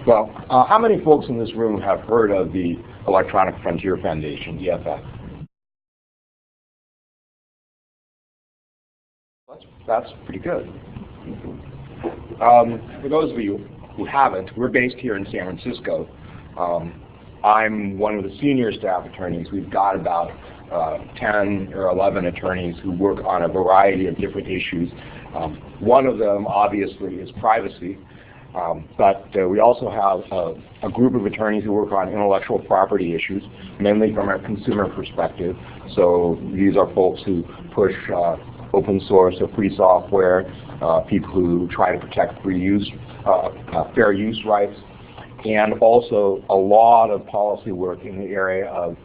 Well, how many folks in this room have heard of the Electronic Frontier Foundation, EFF? That's pretty good. For those of you who haven't, we're based here in San Francisco. I'm one of the senior staff attorneys. We've got about 10 or 11 attorneys who work on a variety of different issues. One of them, obviously, is privacy. But we also have a group of attorneys who work on intellectual property issues, mainly from a consumer perspective. So these are folks who push open source or free software, people who try to protect free use, fair use rights, and also a lot of policy work in the area of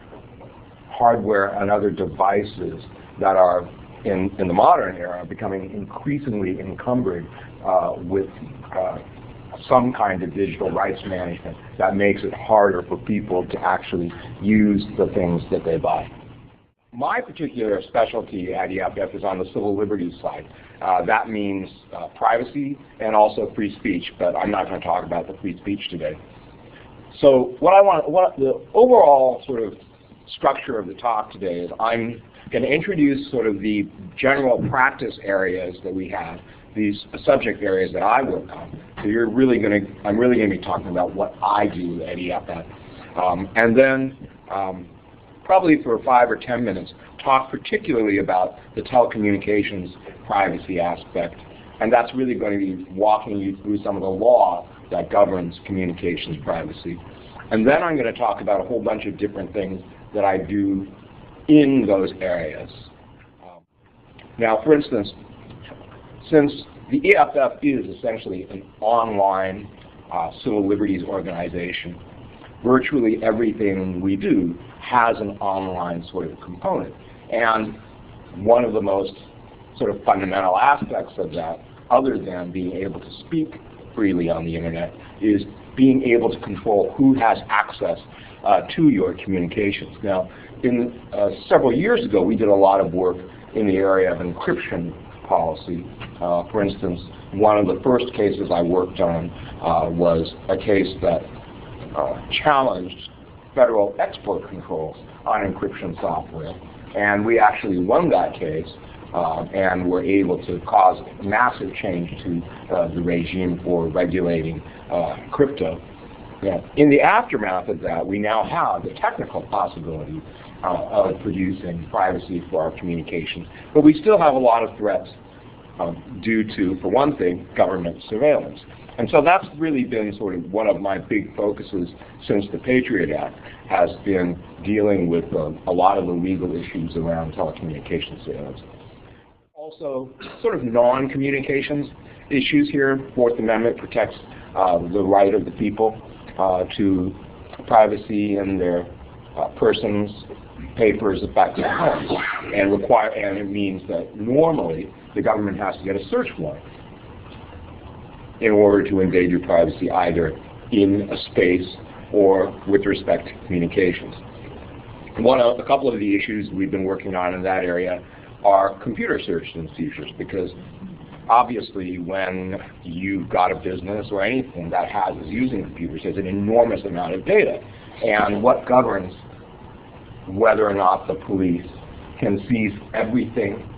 hardware and other devices that are, in the modern era, becoming increasingly encumbered with some kind of digital rights management that makes it harder for people to actually use the things that they buy. My particular specialty at EFF is on the civil liberties side. That means privacy and also free speech, but I'm not going to talk about the free speech today. So the overall sort of structure of the talk today is I'm going to introduce sort of the general practice areas that we have, these subject areas that I work on. So I'm really going to be talking about what I do at EFF. And then probably for 5 or 10 minutes, talk particularly about the telecommunications privacy aspect. And that's really going to be walking you through some of the law that governs communications privacy. And then I'm going to talk about a whole bunch of different things that I do in those areas. Now, for instance, since the EFF is essentially an online civil liberties organization, virtually everything we do has an online sort of component. And one of the most sort of fundamental aspects of that, other than being able to speak freely on the internet, is being able to control who has access to your communications. Now, several years ago, we did a lot of work in the area of encryption policy. For instance, one of the first cases I worked on was a case that challenged federal export controls on encryption software. And we actually won that case and were able to cause massive change to the regime for regulating crypto. In the aftermath of that, we now have the technical possibility of producing privacy for our communications. But we still have a lot of threats due to, for one thing, government surveillance. And so that's really been sort of one of my big focuses since the Patriot Act, has been dealing with a lot of the legal issues around telecommunications surveillance. Also, sort of non-communications issues here. Fourth Amendment protects the right of the people to privacy in their persons, papers, effects, and homes, and it means that normally the government has to get a search warrant in order to invade your privacy, either in a space or with respect to communications. A couple of the issues we've been working on in that area are computer search and seizures, because obviously when you've got a business or anything that is using computers, there's an enormous amount of data. And what governs whether or not the police can seize everything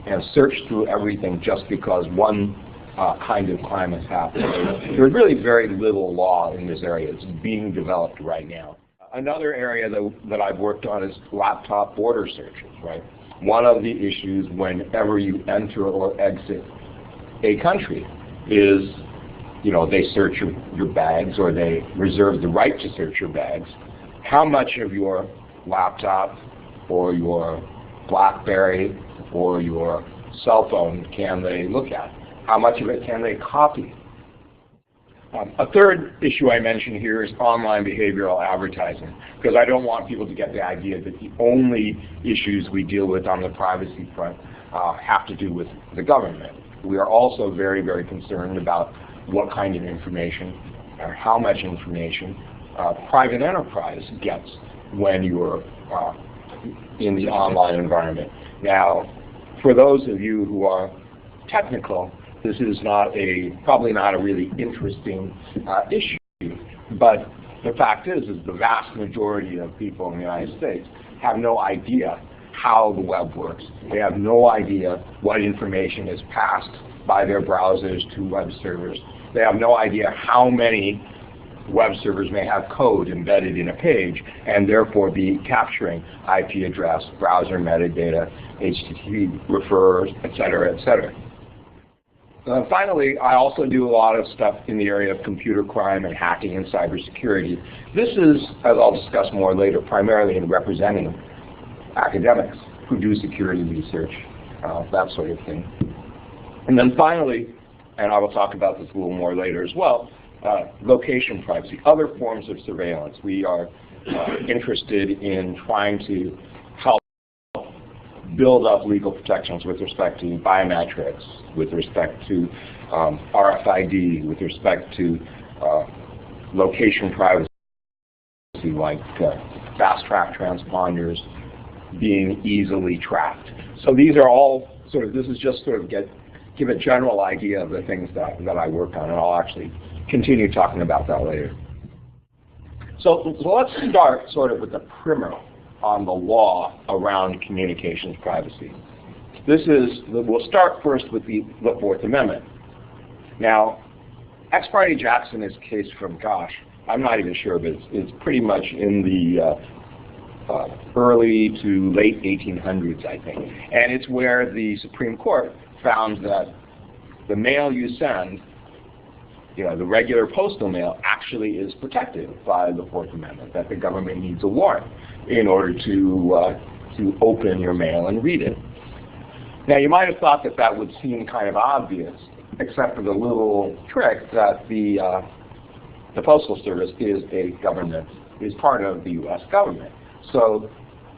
and search through everything just because one kind of crime has happened? There's really very little law in this area. It's being developed right now. Another area that I've worked on is laptop border searches, right? One of the issues whenever you enter or exit a country is, they search your bags, or they reserve the right to search your bags. How much of your laptop or your BlackBerry or your cell phone can they look at? How much of it can they copy? A third issue I mentioned here is online behavioral advertising, because I don't want people to get the idea that the only issues we deal with on the privacy front have to do with the government. We are also very, very concerned about what kind of information or how much information private enterprise gets when you're in the online environment. Now, for those of you who are technical, this is probably not a really interesting issue, But the fact is the vast majority of people in the United States have no idea how the web works. They have no idea what information is passed by their browsers to web servers. They have no idea how many web servers may have code embedded in a page and therefore be capturing IP address, browser metadata, HTTP referrers, et cetera, et cetera. Finally, I also do a lot of stuff in the area of computer crime and hacking and cybersecurity. This is, as I'll discuss more later, primarily in representing academics who do security research, that sort of thing. And then finally, and I will talk about this a little more later as well, location privacy, other forms of surveillance. We are interested in trying to help build up legal protections with respect to biometrics, with respect to RFID, with respect to location privacy, like fast-track transponders being easily tracked. So these are all sort of, this is just sort of give a general idea of the things that I work on, and I'll actually continue talking about that later. So let's start sort of with the primer on the law around communications privacy. We'll start first with the Fourth Amendment. Now, Ex parte Jackson is a case from, gosh, I'm not even sure, but it's pretty much in the early to late 1800s, I think. And it's where the Supreme Court found that the mail you send, the regular postal mail, actually is protected by the Fourth Amendment, that the government needs a warrant in order to open your mail and read it. Now, you might have thought that would seem kind of obvious, except for the little trick that the Postal Service is part of the U.S. government. So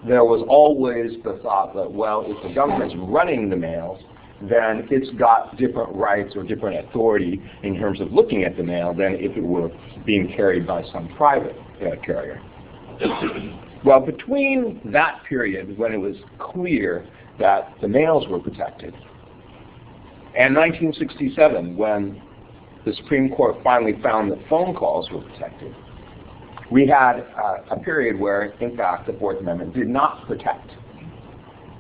there was always the thought that, well, if the government's running the mails, then it's got different rights or different authority in terms of looking at the mail than if it were being carried by some private carrier. Well, between that period when it was clear that the mails were protected and 1967 when the Supreme Court finally found that phone calls were protected, we had a period where, in fact, the Fourth Amendment did not protect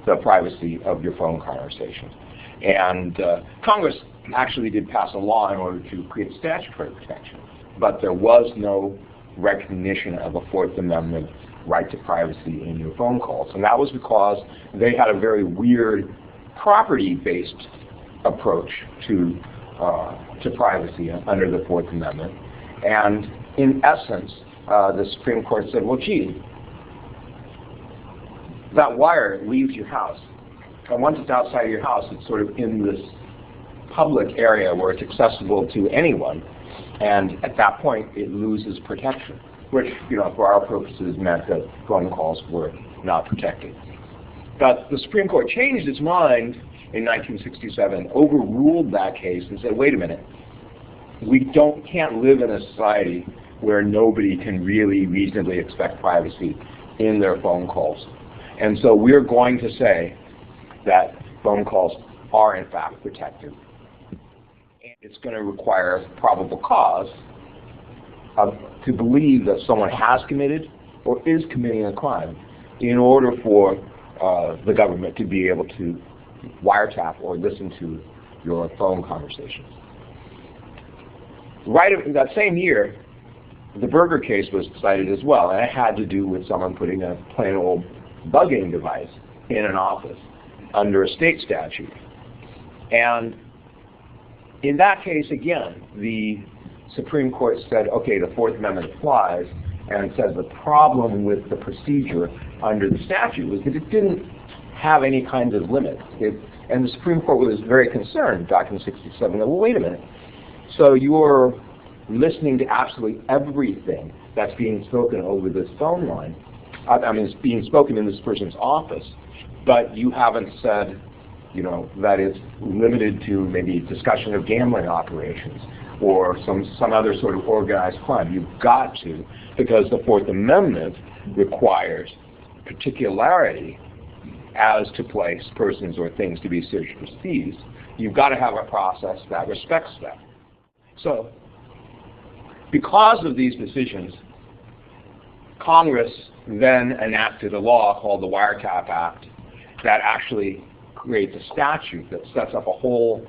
the privacy of your phone conversations. And Congress actually did pass a law in order to create statutory protection, but there was no recognition of a Fourth Amendment right to privacy in your phone calls. And that was because they had a very weird property-based approach to privacy under the Fourth Amendment. And in essence, the Supreme Court said, well, gee, that wire leaves your house. And once it's outside of your house, it's sort of in this public area where it's accessible to anyone. And at that point, it loses protection, which, for our purposes meant that phone calls were not protected. But the Supreme Court changed its mind in 1967, overruled that case, and said, wait a minute, we can't live in a society where nobody can really reasonably expect privacy in their phone calls. And so we're going to say that phone calls are in fact protected. And it's going to require probable cause to believe that someone has committed or is committing a crime in order for the government to be able to wiretap or listen to your phone conversations. Right in that same year, the Berger case was decided as well, and it had to do with someone putting a plain old bugging device in an office under a state statute. And in that case, again, the Supreme Court said, okay, the Fourth Amendment applies, and says the problem with the procedure under the statute was that it didn't have any kind of limits. And the Supreme Court was very concerned back in '67 that, well, wait a minute. So you're listening to absolutely everything that's being spoken over this phone line. I mean, it's being spoken in this person's office, but you haven't said, that it's limited to maybe discussion of gambling operations or some other sort of organized crime. You've got to, because the Fourth Amendment requires particularity as to place persons or things to be searched or seized. You've got to have a process that respects that. So Because of these decisions, Congress then enacted a law called the Wiretap Act that actually creates a statute that sets up a whole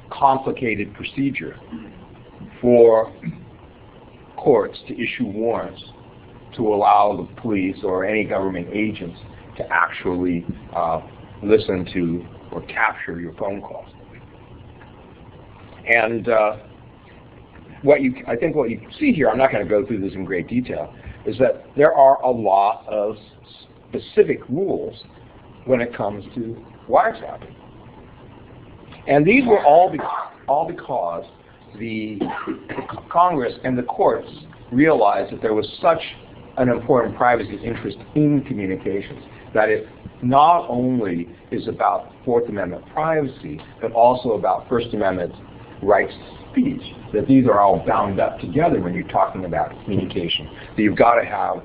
complicated procedure for courts to issue warrants to allow the police or any government agents to actually listen to or capture your phone calls. And I think what you see here, I'm not going to go through this in great detail, is that there are a lot of specific rules when it comes to wiretapping. And these were all because the Congress and the courts realized that there was such an important privacy interest in communications that it not only is about Fourth Amendment privacy, but also about First Amendment rights to speech, that these are all bound up together when you're talking about communication, that you've got to have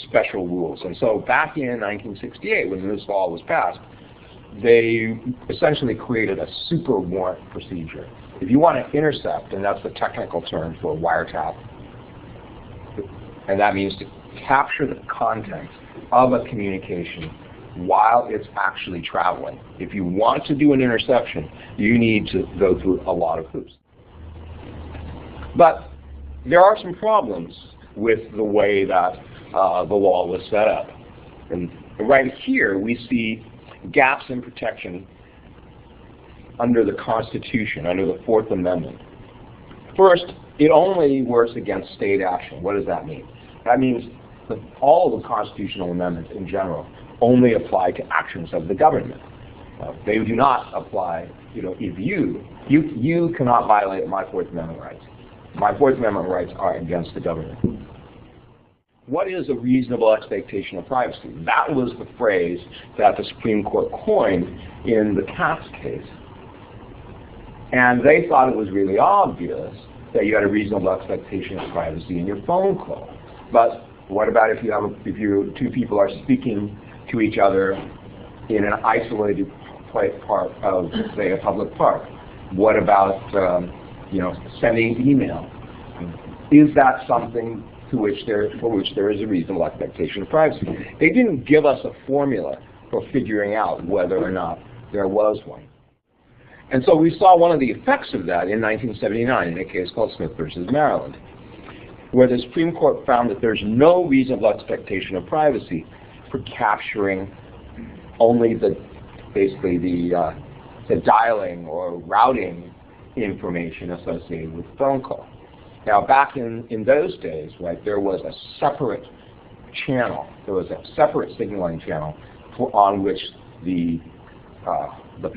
special rules. And so back in 1968, when this law was passed, they essentially created a super warrant procedure. If you want to intercept, and that's the technical term for wiretap, and that means to capture the content of a communication while it's actually traveling. If you want to do an interception, you need to go through a lot of hoops. But there are some problems with the way that the law was set up. And right here we see gaps in protection under the Constitution, under the Fourth Amendment. First, it only works against state action. What does that mean? That means that all of the constitutional amendments in general only apply to actions of the government. They do not apply, if you cannot violate my Fourth Amendment rights. My Fourth Amendment rights are against the government. What is a reasonable expectation of privacy? That was the phrase that the Supreme Court coined in the Katz case. And they thought it was really obvious that you had a reasonable expectation of privacy in your phone call. But what about if two people are speaking to each other in an isolated part of, say, a public park? What about, sending email? Is that something for which there is a reasonable expectation of privacy? They didn't give us a formula for figuring out whether or not there was one. And so we saw one of the effects of that in 1979 in a case called Smith versus Maryland, where the Supreme Court found that there's no reasonable expectation of privacy for capturing only the dialing or routing information associated with the phone call. Now, back in those days, right, there was a separate channel. There was a separate signaling channel on which the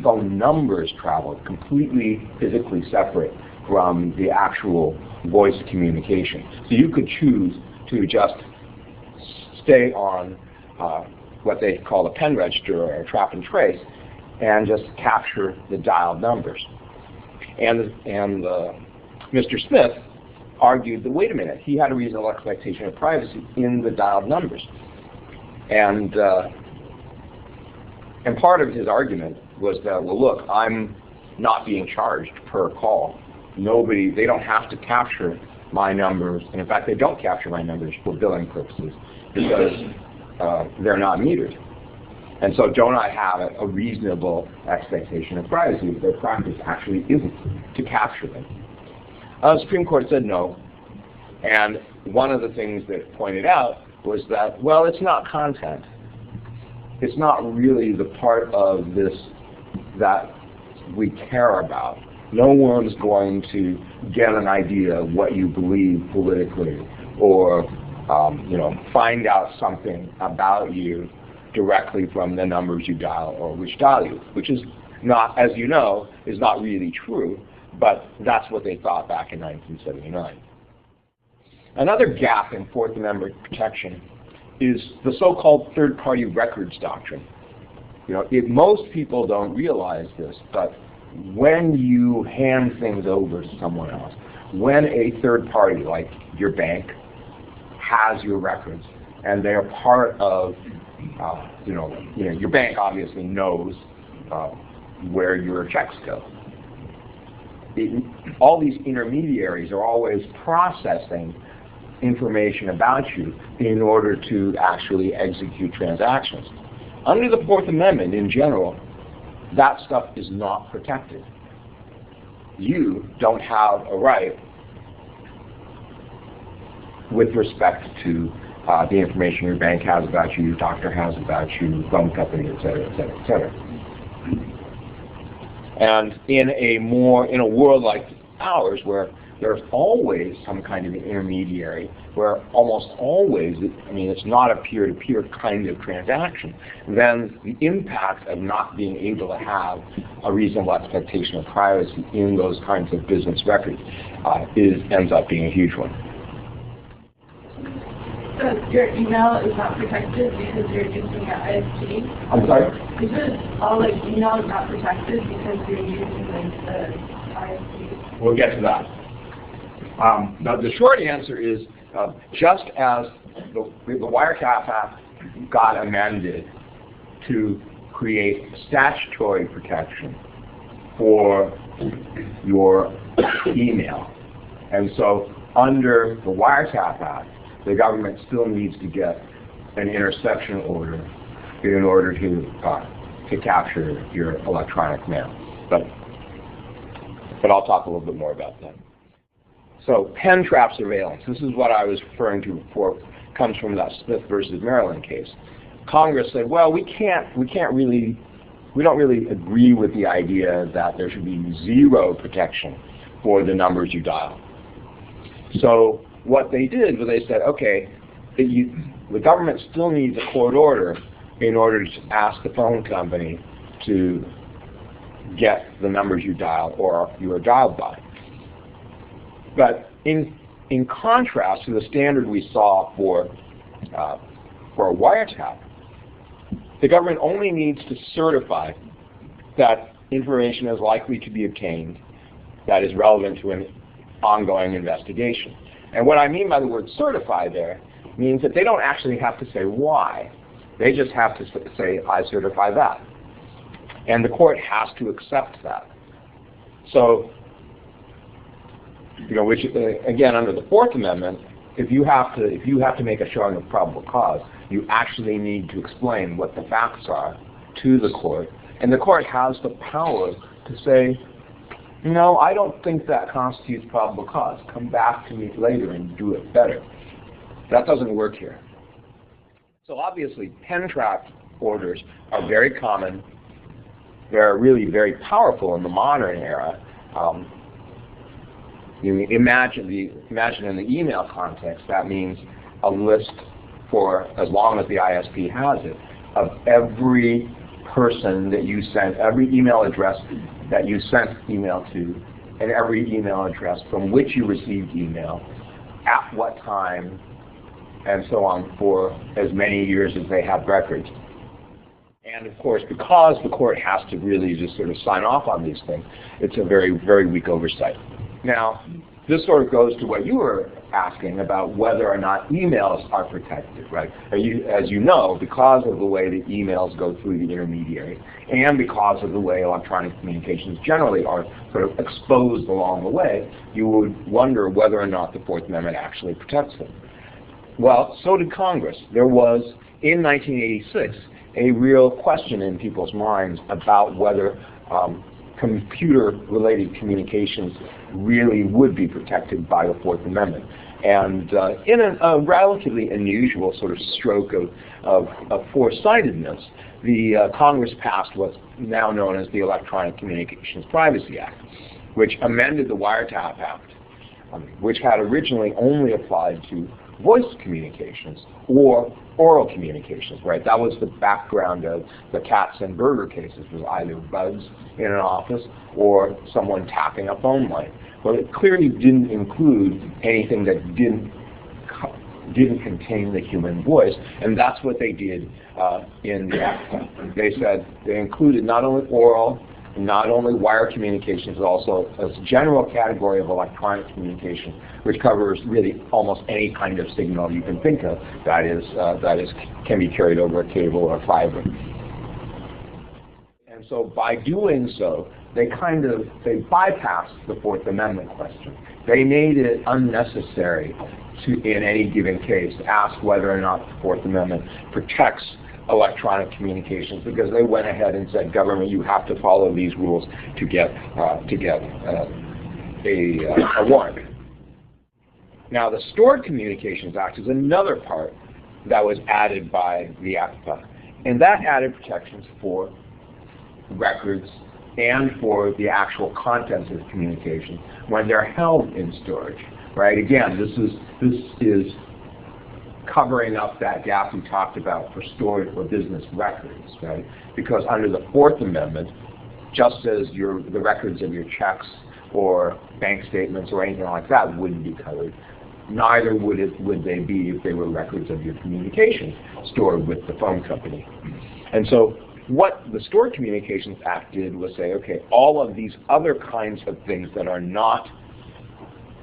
phone numbers traveled, completely physically separate from the actual voice communication. So you could choose to just stay on what they call a pen register or a trap and trace, and just capture the dialed numbers. And Mr. Smith argued that, wait a minute, he had a reasonable expectation of privacy in the dialed numbers. And part of his argument was that, well, look, I'm not being charged per call. They don't have to capture my numbers. And in fact, they don't capture my numbers for billing purposes because they're not metered. And so don't I have a reasonable expectation of privacy if their practice actually isn't to capture them? The Supreme Court said no. And one of the things that it pointed out was that, well, it's not content. It's not really the part of this that we care about. No one's going to get an idea of what you believe politically or find out something about you directly from the numbers you dial or which dial you, which is not, as you know, is not really true, but that's what they thought back in 1979. Another gap in Fourth Amendment protection is the so-called third-party records doctrine. Most people don't realize this, but when you hand things over to someone else, when a third party like your bank has your records and they're part of, your bank obviously knows where your checks go. all these intermediaries are always processing information about you in order to actually execute transactions. Under the Fourth Amendment, in general, that stuff is not protected. You don't have a right with respect to the information your bank has about you, your doctor has about you, phone company, et cetera, et cetera, et cetera. And in a world like ours, where there's always some kind of an intermediary, where almost always, it's not a peer-to-peer kind of transaction, then the impact of not being able to have a reasonable expectation of privacy in those kinds of business records ends up being a huge one. So your email is not protected because you're using an ISP? I'm sorry? Is it all email is not protected because you're using the ISP? We'll get to that. The short answer is just as the Wiretap Act got amended to create statutory protection for your email, and so under the Wiretap Act, the government still needs to get an interception order in order to capture your electronic mail. But I'll talk a little bit more about that. So pen trap surveillance. This is what I was referring to before. Comes from that Smith versus Maryland case. Congress said, well, we don't really agree with the idea that there should be zero protection for the numbers you dial. So what they did was they said, okay, the government still needs a court order in order to ask the phone company to get the numbers you dial or you are dialed by. But in contrast to the standard we saw for a wiretap, the government only needs to certify that information is likely to be obtained that is relevant to an ongoing investigation. And what I mean by the word certify there means that they don't actually have to say why. They just have to say, I certify that. And the court has to accept that. So, which again, under the Fourth Amendment, if you have to make a showing of probable cause, you actually need to explain what the facts are to the court. And the court has the power to say, no, I don't think that constitutes probable cause. Come back to me later and do it better. That doesn't work here. So obviously, pen trap orders are very common. They're really very powerful in the modern era. You imagine in the email context, that means a list for, as long as the ISP has it, of every person that you sent, every email address that you sent email to, and every email address from which you received email, at what time, and so on, for as many years as they have records. And of course, because the court has to really just sort of sign off on these things, it's a very, very weak oversight. Now, this sort of goes to what you were asking about whether or not emails are protected, right? As you know, because of the way the emails go through the intermediary, and because of the way electronic communications generally are sort of exposed along the way, you would wonder whether or not the Fourth Amendment actually protects them. Well, so did Congress. There was, in 1986, a real question in people's minds about whether computer-related communications really would be protected by the Fourth Amendment. And in a relatively unusual sort of stroke of foresightedness, the Congress passed what's now known as the Electronic Communications Privacy Act, which amended the Wiretap Act, which had originally only applied to voice communications or oral communications, right? That was the background of the Katz and Berger cases, was either bugs in an office or someone tapping a phone line. Well, it clearly didn't include anything that didn't contain the human voice, and that's what they did in the act. They said they included not only oral, not only wire communications, but also a general category of electronic communication, which covers really almost any kind of signal you can think of that can be carried over a cable or fiber. And so by doing so, they bypassed the Fourth Amendment question. They made it unnecessary to, in any given case, ask whether or not the Fourth Amendment protects electronic communications, because they went ahead and said, government, you have to follow these rules to get a warrant. Now, the Stored Communications Act is another part that was added by the ACPA, and that added protections for records and for the actual contents of communication when they're held in storage. Right? Again, this is covering up that gap we talked about for storage or business records, right? Because under the Fourth Amendment, just as the records of your checks or bank statements or anything like that wouldn't be covered, neither would they be if they were records of your communications stored with the phone company. And so what the Stored Communications Act did was say, okay, all of these other kinds of things that are not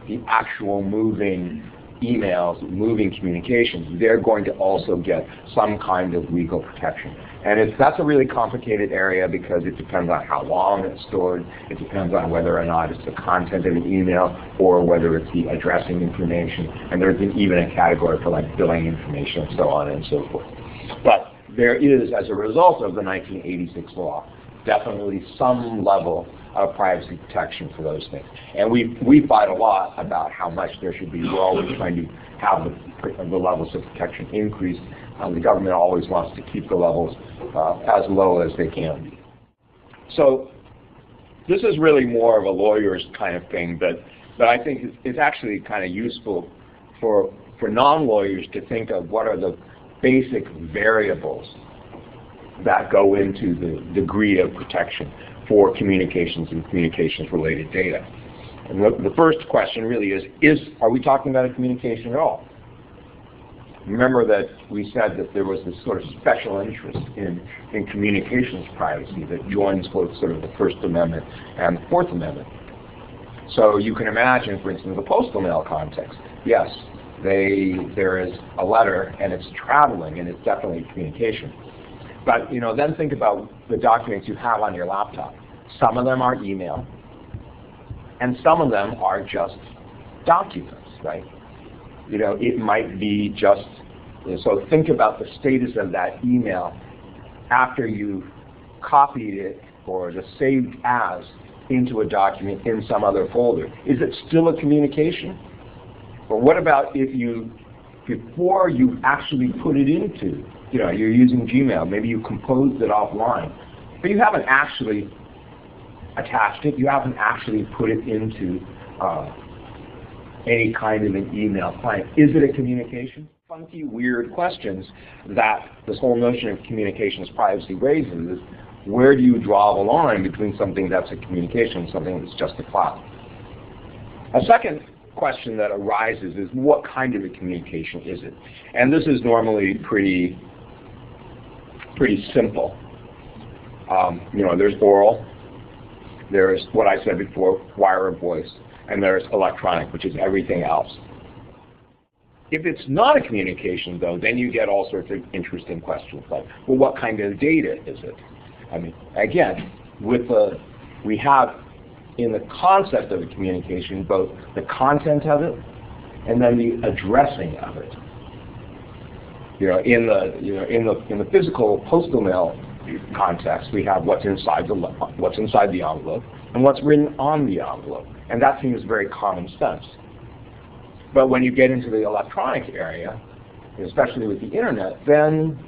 the actual moving emails, moving communications, they're going to also get some kind of legal protection. And that's a really complicated area because it depends on how long it's stored, it depends on whether or not it's the content of an email or whether it's the addressing information, and there's even a category for like billing information and so on and so forth. But there is, as a result of the 1986 law, definitely some level of privacy protection for those things. And we fight a lot about how much there should be. We're always trying to have the levels of protection increased. The government always wants to keep the levels as low as they can be. So this is really more of a lawyer's kind of thing, but I think it's actually kind of useful for non-lawyers to think of what are the basic variables that go into the degree of protection for communications and communications-related data. And the first question really is, are we talking about a communication at all? Remember that we said that there was this sort of special interest in communications privacy that joins both sort of the First Amendment and the Fourth Amendment. So you can imagine, for instance, the postal mail context. Yes, there is a letter and it's traveling and it's definitely communication. But then think about the documents you have on your laptop. Some of them are email, and some of them are just documents, right? It might be just, so think about the status of that email after you've copied it or just saved as into a document in some other folder. Is it still a communication? Or what about if before you actually put it into, you're using Gmail, maybe you composed it offline, but you haven't actually attached it, you haven't actually put it into any kind of an email client. Is it a communication? Funky, weird questions that this whole notion of communications privacy raises is, where do you draw the line between something that's a communication and something that's just a file? A second question that arises is, what kind of a communication is it? And this is normally pretty simple. There's oral, there's what I said before, wire or voice, and there's electronic, which is everything else. If it's not a communication, though, then you get all sorts of interesting questions like, well, what kind of data is it? I mean, again, we have in the concept of a communication both the content of it and then the addressing of it. In the physical postal mail context, we have what's inside the envelope and what's written on the envelope, and that seems very common sense. But when you get into the electronic area, especially with the internet, then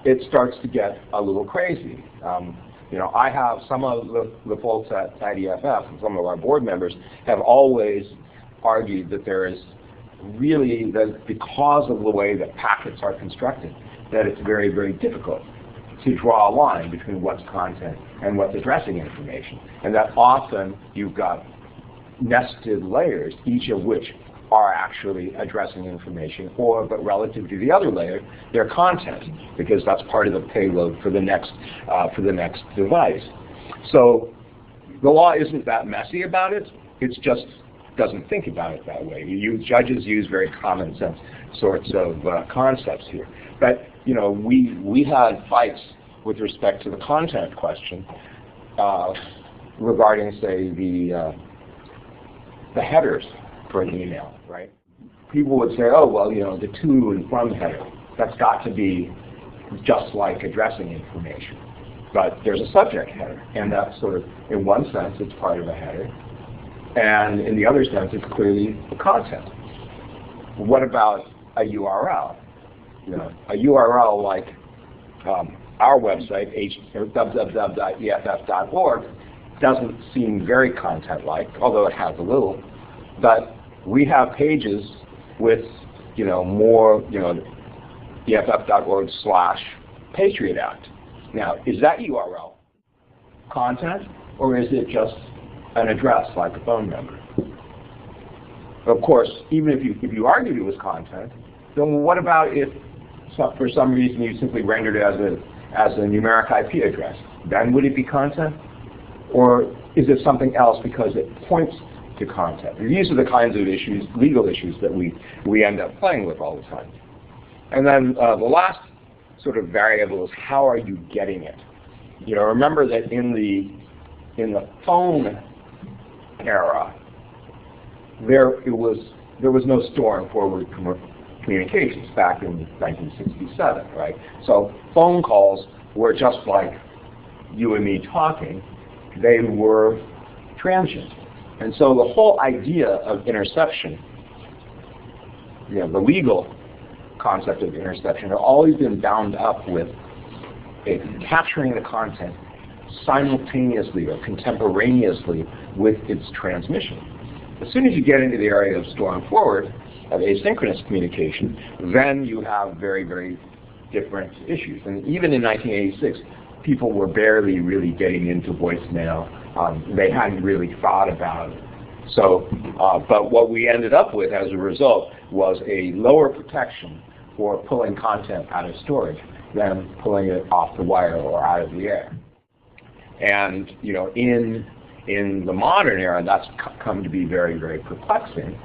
it starts to get a little crazy. I have some of the folks at IDFF and some of our board members have always argued that there is really, that because of the way that packets are constructed, that it's very, very difficult to draw a line between what's content and what's addressing information. And that often you've got nested layers, each of which are actually addressing information, but relative to the other layer, they're content, because that's part of the payload for the next device. So the law isn't that messy about it. It just doesn't think about it that way. Judges use very common sense sorts of concepts here. But we had fights with respect to the content question regarding, say, the headers for an email, right? People would say, oh, well, you know, the to and from header, that's got to be just like addressing information. But there's a subject header, and that's sort of, in one sense, it's part of a header, and in the other sense, it's clearly the content. What about a URL? You know, a URL like our website, www.eff.org, doesn't seem very content-like, although it has a little. But we have pages with, you know, more, you know, eff.org/Patriot Act. Now, is that URL content, or is it just an address like a phone number? Of course, even if you argued it was content, then what about if for some reason you simply rendered it as a numeric IP address? Then would it be content? Or is it something else because it points to content? And these are the kinds of issues, legal issues, that we end up playing with all the time. And then the last sort of variable is, how are you getting it? You know, remember that in the phone era, there was no store and forward communications back in 1967, right? So phone calls were just like you and me talking. They were transient. And so the whole idea of interception, you know, the legal concept of interception, had always been bound up with capturing the content simultaneously or contemporaneously with its transmission. As soon as you get into the area of store and forward, of asynchronous communication, then you have very, very different issues. And even in 1986, people were barely really getting into voicemail. They hadn't really thought about it. So, but what we ended up with as a result was a lower protection for pulling content out of storage than pulling it off the wire or out of the air. And, you know, in the modern era, that's come to be very, very perplexing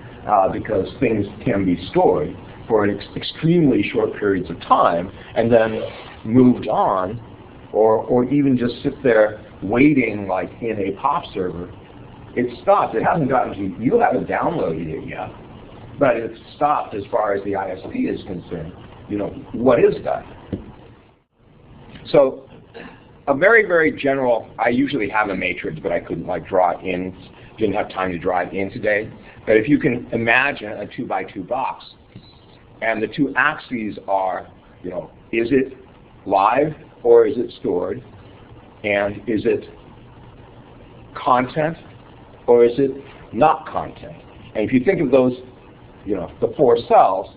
because things can be stored for an extremely short periods of time and then moved on, or even just sit there waiting like in a POP server. It's stopped. It hasn't gotten to you. You haven't downloaded it yet, but it's stopped as far as the ISP is concerned. You know, what is that? So a very, very general, I usually have a matrix, but I couldn't like draw it in, didn't have time to draw it in today. But if you can imagine a 2x2 box, and the two axes are, you know, is it live or is it stored? And is it content or is it not content? And if you think of those, you know, the four cells,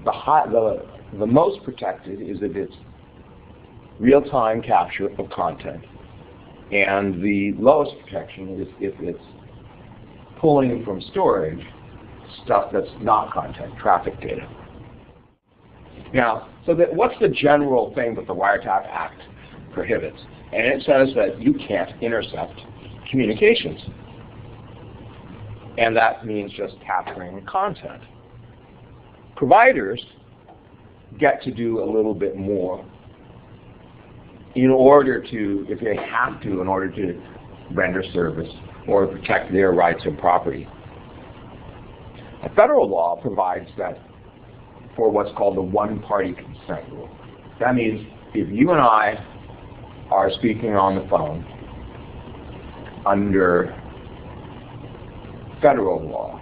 the most protected is if it's real-time capture of content. And the lowest protection is if it's pulling from storage stuff that's not content, traffic data. Now, so what's the general thing that the Wiretap Act prohibits? And it says that you can't intercept communications. And that means just capturing content. Providers get to do a little bit more in order to, if they have to, in order to render service or protect their rights and property. A federal law provides that for what's called the one-party consent rule. That means if you and I are speaking on the phone under federal law,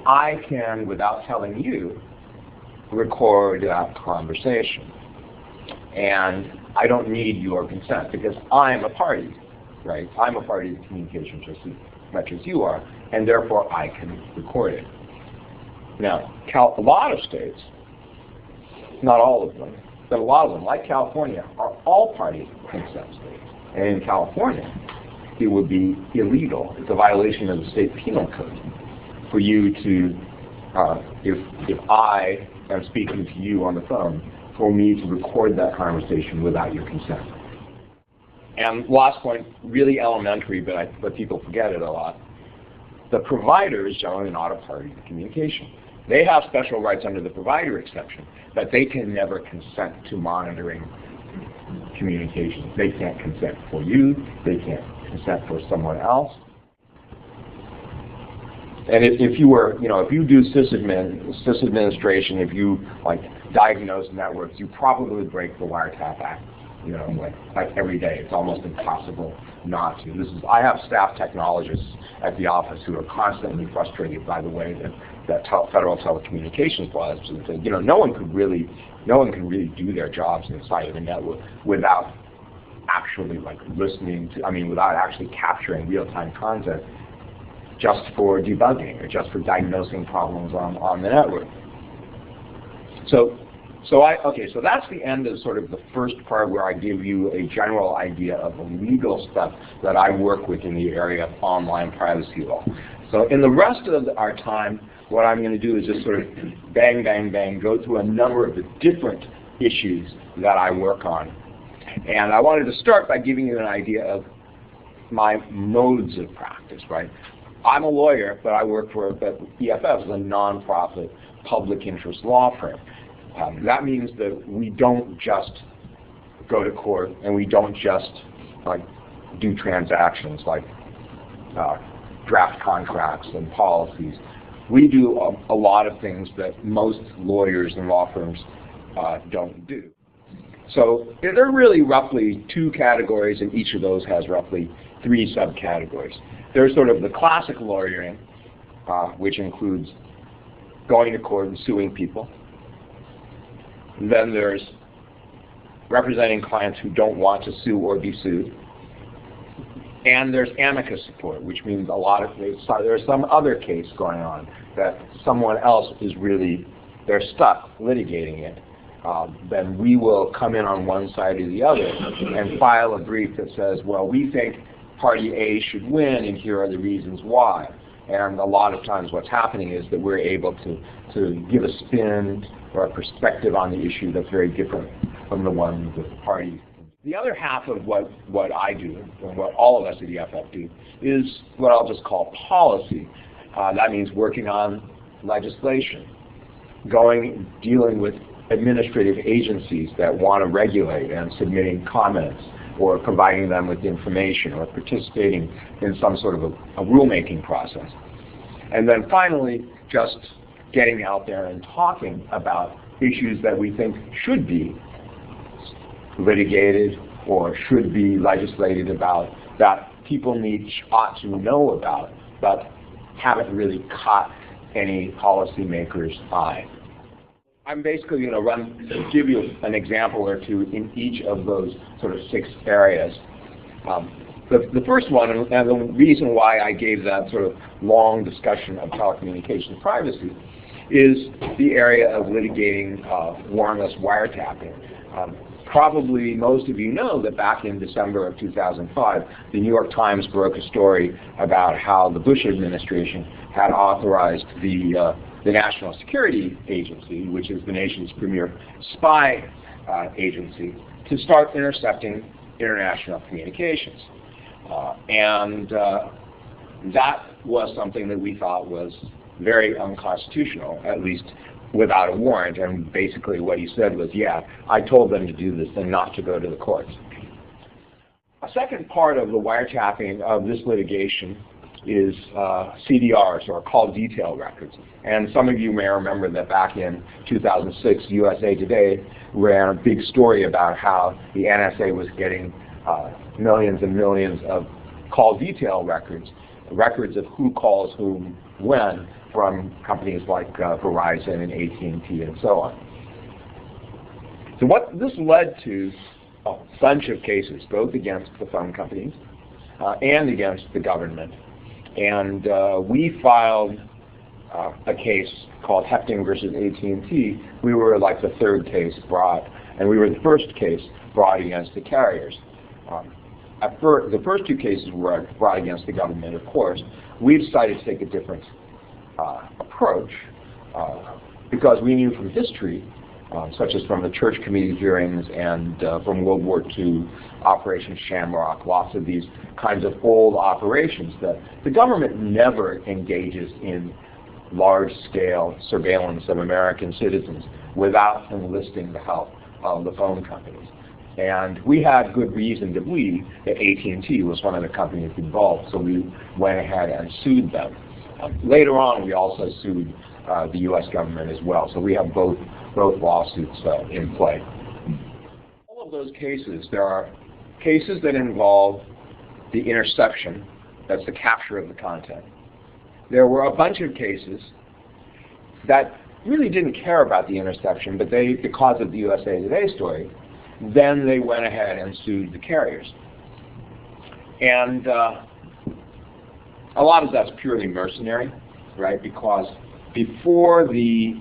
I can, without telling you, record that conversation. And I don't need your consent because I'm a party, right? I'm a party to communication just as much as you are, and therefore I can record it. Now, a lot of states, not all of them, but a lot of them, like California, are all party consent states. And in California, it would be illegal. It's a violation of the state penal code for you to, if I am speaking to you on the phone, for me to record that conversation without your consent. And last point, really elementary, but people forget it a lot. The provider is generally not a party to communication. They have special rights under the provider exception, but they can never consent to monitoring communications. They can't consent for you. They can't consent for someone else. And if you were, if you do sysadministration, if you diagnose networks, you probably break the Wiretap Act, like every day. It's almost impossible not to. I have staff technologists at the office who are constantly frustrated by the way that federal telecommunications laws. No one can really do their jobs inside of the network without actually listening to, without actually capturing real-time content, just for debugging or just for diagnosing problems on the network. So that's the end of sort of the first part where I give you a general idea of the legal stuff that I work with in the area of online privacy law. So in the rest of our time, what I'm going to do is just sort of bang, bang, bang, go through a number of the different issues that I work on. And I wanted to start by giving you an idea of my modes of practice, right? I'm a lawyer, but I work for EFF, is a nonprofit public interest law firm. That means that we don't just go to court and we don't just do transactions like draft contracts and policies. We do a lot of things that most lawyers and law firms don't do. So there are really roughly two categories, and each of those has roughly three subcategories. There's sort of the classic lawyering, which includes going to court and suing people. Then there's representing clients who don't want to sue or be sued. And there's amicus support, which means there's some other case going on that someone else is they're stuck litigating it. Then we will come in on one side or the other and file a brief that says, well, we think party A should win, and here are the reasons why. And a lot of times what's happening is that we're able to give a spin or a perspective on the issue that's very different from the one that the party. The other half of what I do, and what all of us at EFF do, is what I'll just call policy. That means working on legislation, dealing with administrative agencies that want to regulate and submitting comments, or providing them with information, or participating in some sort of a rulemaking process. And then finally, just getting out there and talking about issues that we think should be litigated or should be legislated about, that people ought to know about, but haven't really caught any policymaker's eye. I'm basically going to give you an example or two in each of those sort of 6 areas. The first one, and the reason why I gave that sort of long discussion of telecommunications privacy, is the area of litigating warrantless wiretapping. Probably most of you know that back in December of 2005, the New York Times broke a story about how the Bush administration had authorized the National Security Agency, which is the nation's premier spy agency, to start intercepting international communications. That was something that we thought was very unconstitutional, at least without a warrant. And basically what he said was, yeah, I told them to do this and not to go to the courts. A second part of the wiretapping of this litigation is CDRs, or call detail records. And some of you may remember that back in 2006, USA Today ran a big story about how the NSA was getting millions and millions of call detail records of who calls whom when, from companies like Verizon and AT&T and so on. So what this led to a bunch of cases, both against the phone companies and against the government. And we filed a case called Hefting versus AT&T. We were like the third case brought, and we were the first case brought against the carriers. The first 2 cases were brought against the government, of course. We decided to take a different approach because we knew from history, such as from the Church Committee hearings and from World War II, Operation Shamrock, lots of these kinds of old operations, that the government never engages in large-scale surveillance of American citizens without enlisting the help of the phone companies. And we had good reason to believe that AT&T was one of the companies involved, so we went ahead and sued them. Later on, we also sued the U.S. government as well, so we have both lawsuits in play. All of those cases, there are cases that involve the interception, that's the capture of the content. There were a bunch of cases that really didn't care about the interception, but because of the USA Today story, then they went ahead and sued the carriers. And a lot of that's purely mercenary, right? Because before the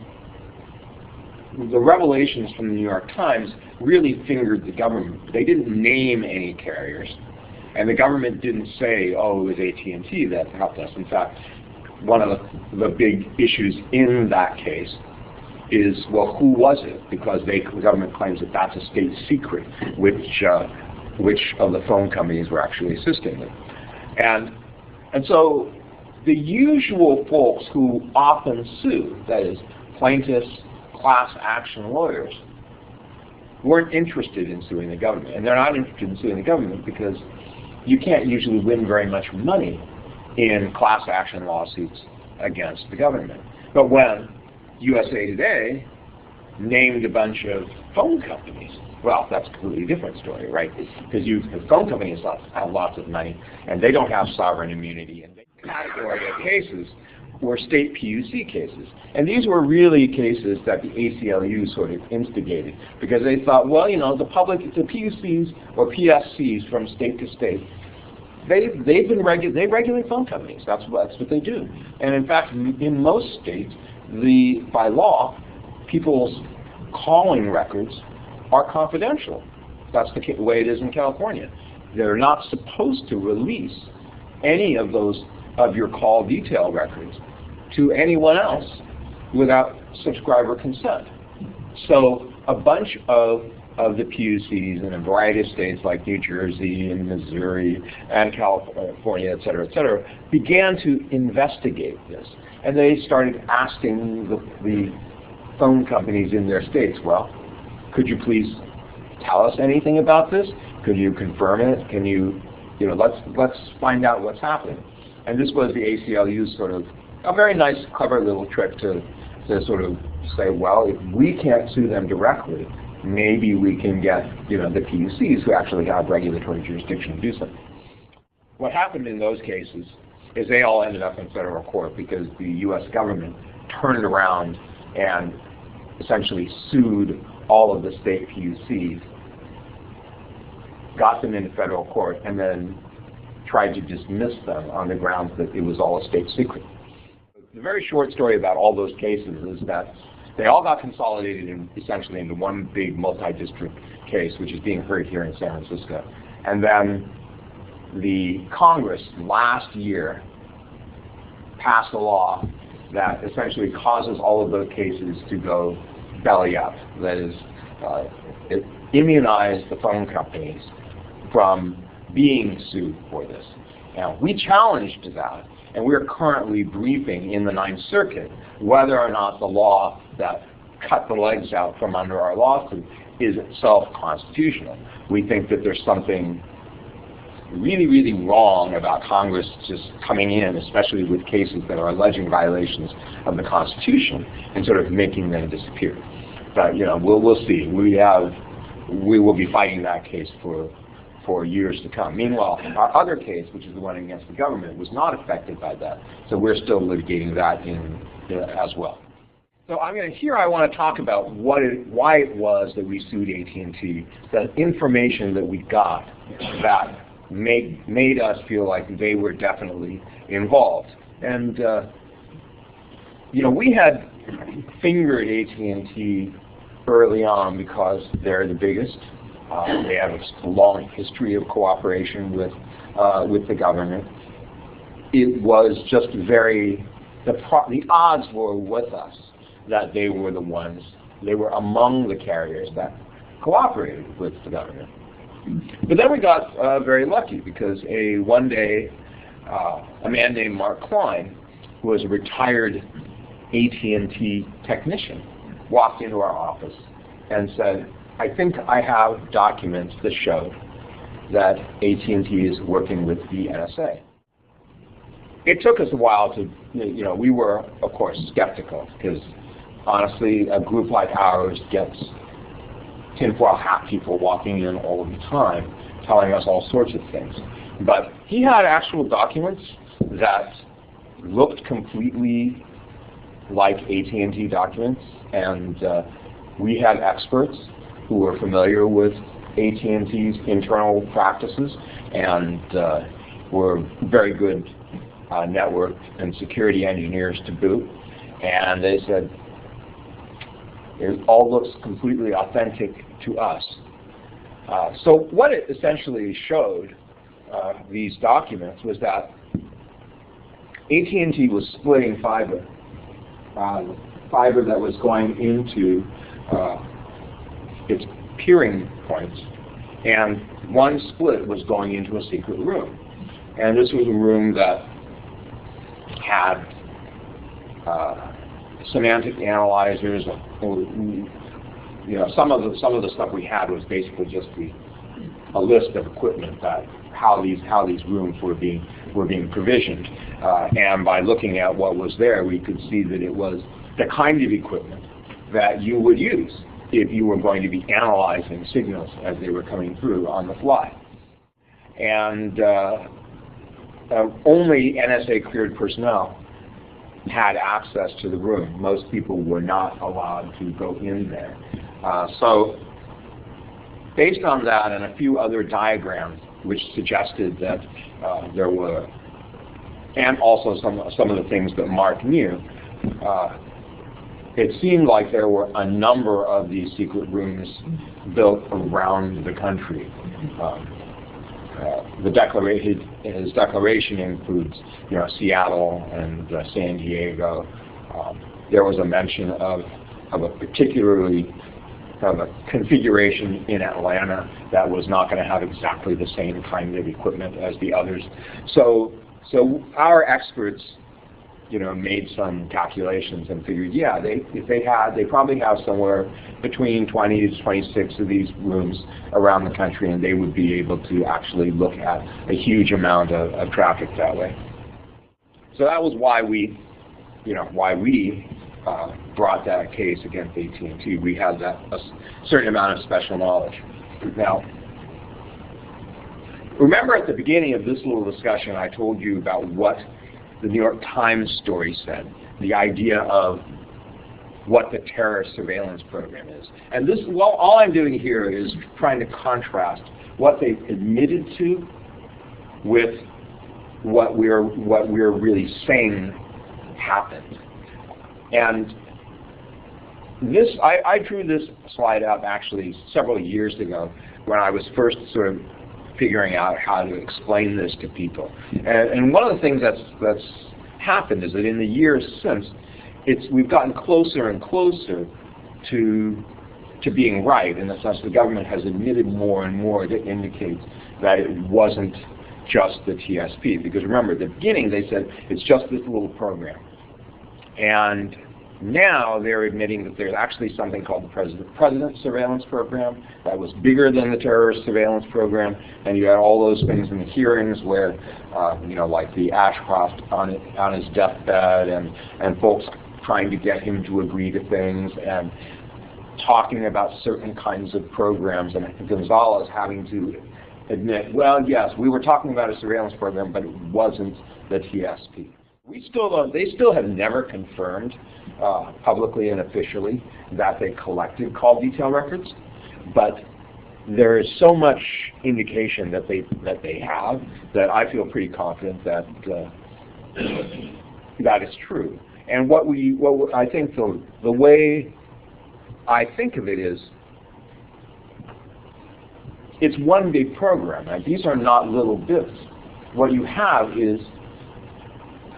revelations from the New York Times really fingered the government. They didn't name any carriers, and the government didn't say, oh, it was AT&T that helped us. In fact, one of the big issues in that case is, well, who was it? Because the government claims that that's a state secret, which of the phone companies were actually assisting them. And so the usual folks who often sue, that is, plaintiffs, class action lawyers, weren't interested in suing the government. And they're not interested in suing the government because you can't usually win very much money in class action lawsuits against the government. But when USA Today named a bunch of phone companies, well, that's a completely different story, right? Because the phone companies have lots of money, and they don't have sovereign immunity. And the category of cases were state PUC cases. And these were really cases that the ACLU sort of instigated, because they thought, well, you know, the PUCs or PSCs from state to state, they regulate phone companies. That's what they do. And in fact, in most states, by law, people's calling records are confidential. That's the way it is in California. They're not supposed to release any of your call detail records to anyone else without subscriber consent. So a bunch of the PUCs in a variety of states like New Jersey and Missouri and California, et cetera, began to investigate this. And they started asking the phone companies in their states, well, could you please tell us anything about this? Could you confirm it? Can you let's find out what's happening. And this was the ACLU's sort of a very nice, clever little trick to sort of say, well, if we can't sue them directly, maybe we can get the PUCs who actually have regulatory jurisdiction to do something. What happened in those cases is they all ended up in federal court because the U.S. government turned around and essentially sued all of the state PUCs, got them into federal court, and then tried to dismiss them on the grounds that it was all a state secret. The very short story about all those cases is that they all got consolidated essentially into one big multi-district case, which is being heard here in San Francisco. And then the Congress last year passed a law that essentially causes all of those cases to go belly up. That is, it immunized the phone companies from being sued for this. Now, we challenged that, and we're currently briefing in the Ninth Circuit whether or not the law that cut the legs out from under our lawsuit is itself constitutional. We think that there's something really, really wrong about Congress just coming in, especially with cases that are alleging violations of the Constitution, and sort of making them disappear. But we'll see. We will be fighting that case for years to come. Meanwhile, our other case, which is the one against the government, was not affected by that. So we're still litigating that as well. So here I want to talk about why it was that we sued AT&T, the information that we got that made us feel like they were definitely involved. And we had fingered AT&T early on because they're the biggest. They have a long history of cooperation with the government. It was just the odds were with us that they were the ones, they were among the carriers that cooperated with the government. But then we got very lucky because one day a man named Mark Klein, who was a retired AT&T technician, walked into our office and said, I think I have documents that show that AT&T is working with the NSA. It took us a while to, we were, of course, skeptical, because honestly, a group like ours gets tinfoil hat people walking in all of the time, telling us all sorts of things. But he had actual documents that looked completely like AT&T documents, and we had experts who were familiar with AT&T's internal practices and were very good network and security engineers to boot, and they said it all looks completely authentic to us. So what it essentially showed, these documents, was that AT&T was splitting fiber that was going into its peering points, and one split was going into a secret room. And this was a room that had semantic analyzers. Some of the stuff we had was basically just a list of equipment that how these rooms were being provisioned. And by looking at what was there, we could see that it was the kind of equipment that you would use if you were going to be analyzing signals as they were coming through on the fly. And only NSA-cleared personnel had access to the room. Most people were not allowed to go in there. So based on that and a few other diagrams which suggested that there were, and also some of the things that Mark knew, it seemed like there were a number of these secret rooms built around the country. His declaration includes, Seattle and San Diego. There was a mention of a particularly of a configuration in Atlanta that was not going to have exactly the same kind of equipment as the others. So our experts, made some calculations and figured, yeah, they probably have somewhere between 20 to 26 of these rooms around the country, and they would be able to actually look at a huge amount of traffic that way. So that was why we brought that case against AT&T. We had a certain amount of special knowledge. Now, remember at the beginning of this little discussion, I told you about what the New York Times story said, the idea of what the terrorist surveillance program is. And this, well, all I'm doing here is trying to contrast what they admitted to with what we're really saying happened. And this, I drew this slide up actually several years ago when I was first sort of figuring out how to explain this to people. And one of the things that's happened is that in the years since, we've gotten closer and closer to being right, in the sense the government has admitted more and more that indicates that it wasn't just the TSP. Because remember, at the beginning they said it's just this little program. And now they're admitting that there's actually something called the President Surveillance Program that was bigger than the terrorist surveillance program, and you had all those things in the hearings where, like the Ashcroft on his deathbed, and folks trying to get him to agree to things, and talking about certain kinds of programs, and Gonzalez having to admit, well, yes, we were talking about a surveillance program, but it wasn't the TSP. They still have never confirmed publicly and officially that they collected call detail records, but there is so much indication that they have that I feel pretty confident that that is true. And what I think the way I think of it is, it's one big program. Right? These are not little bits. What you have is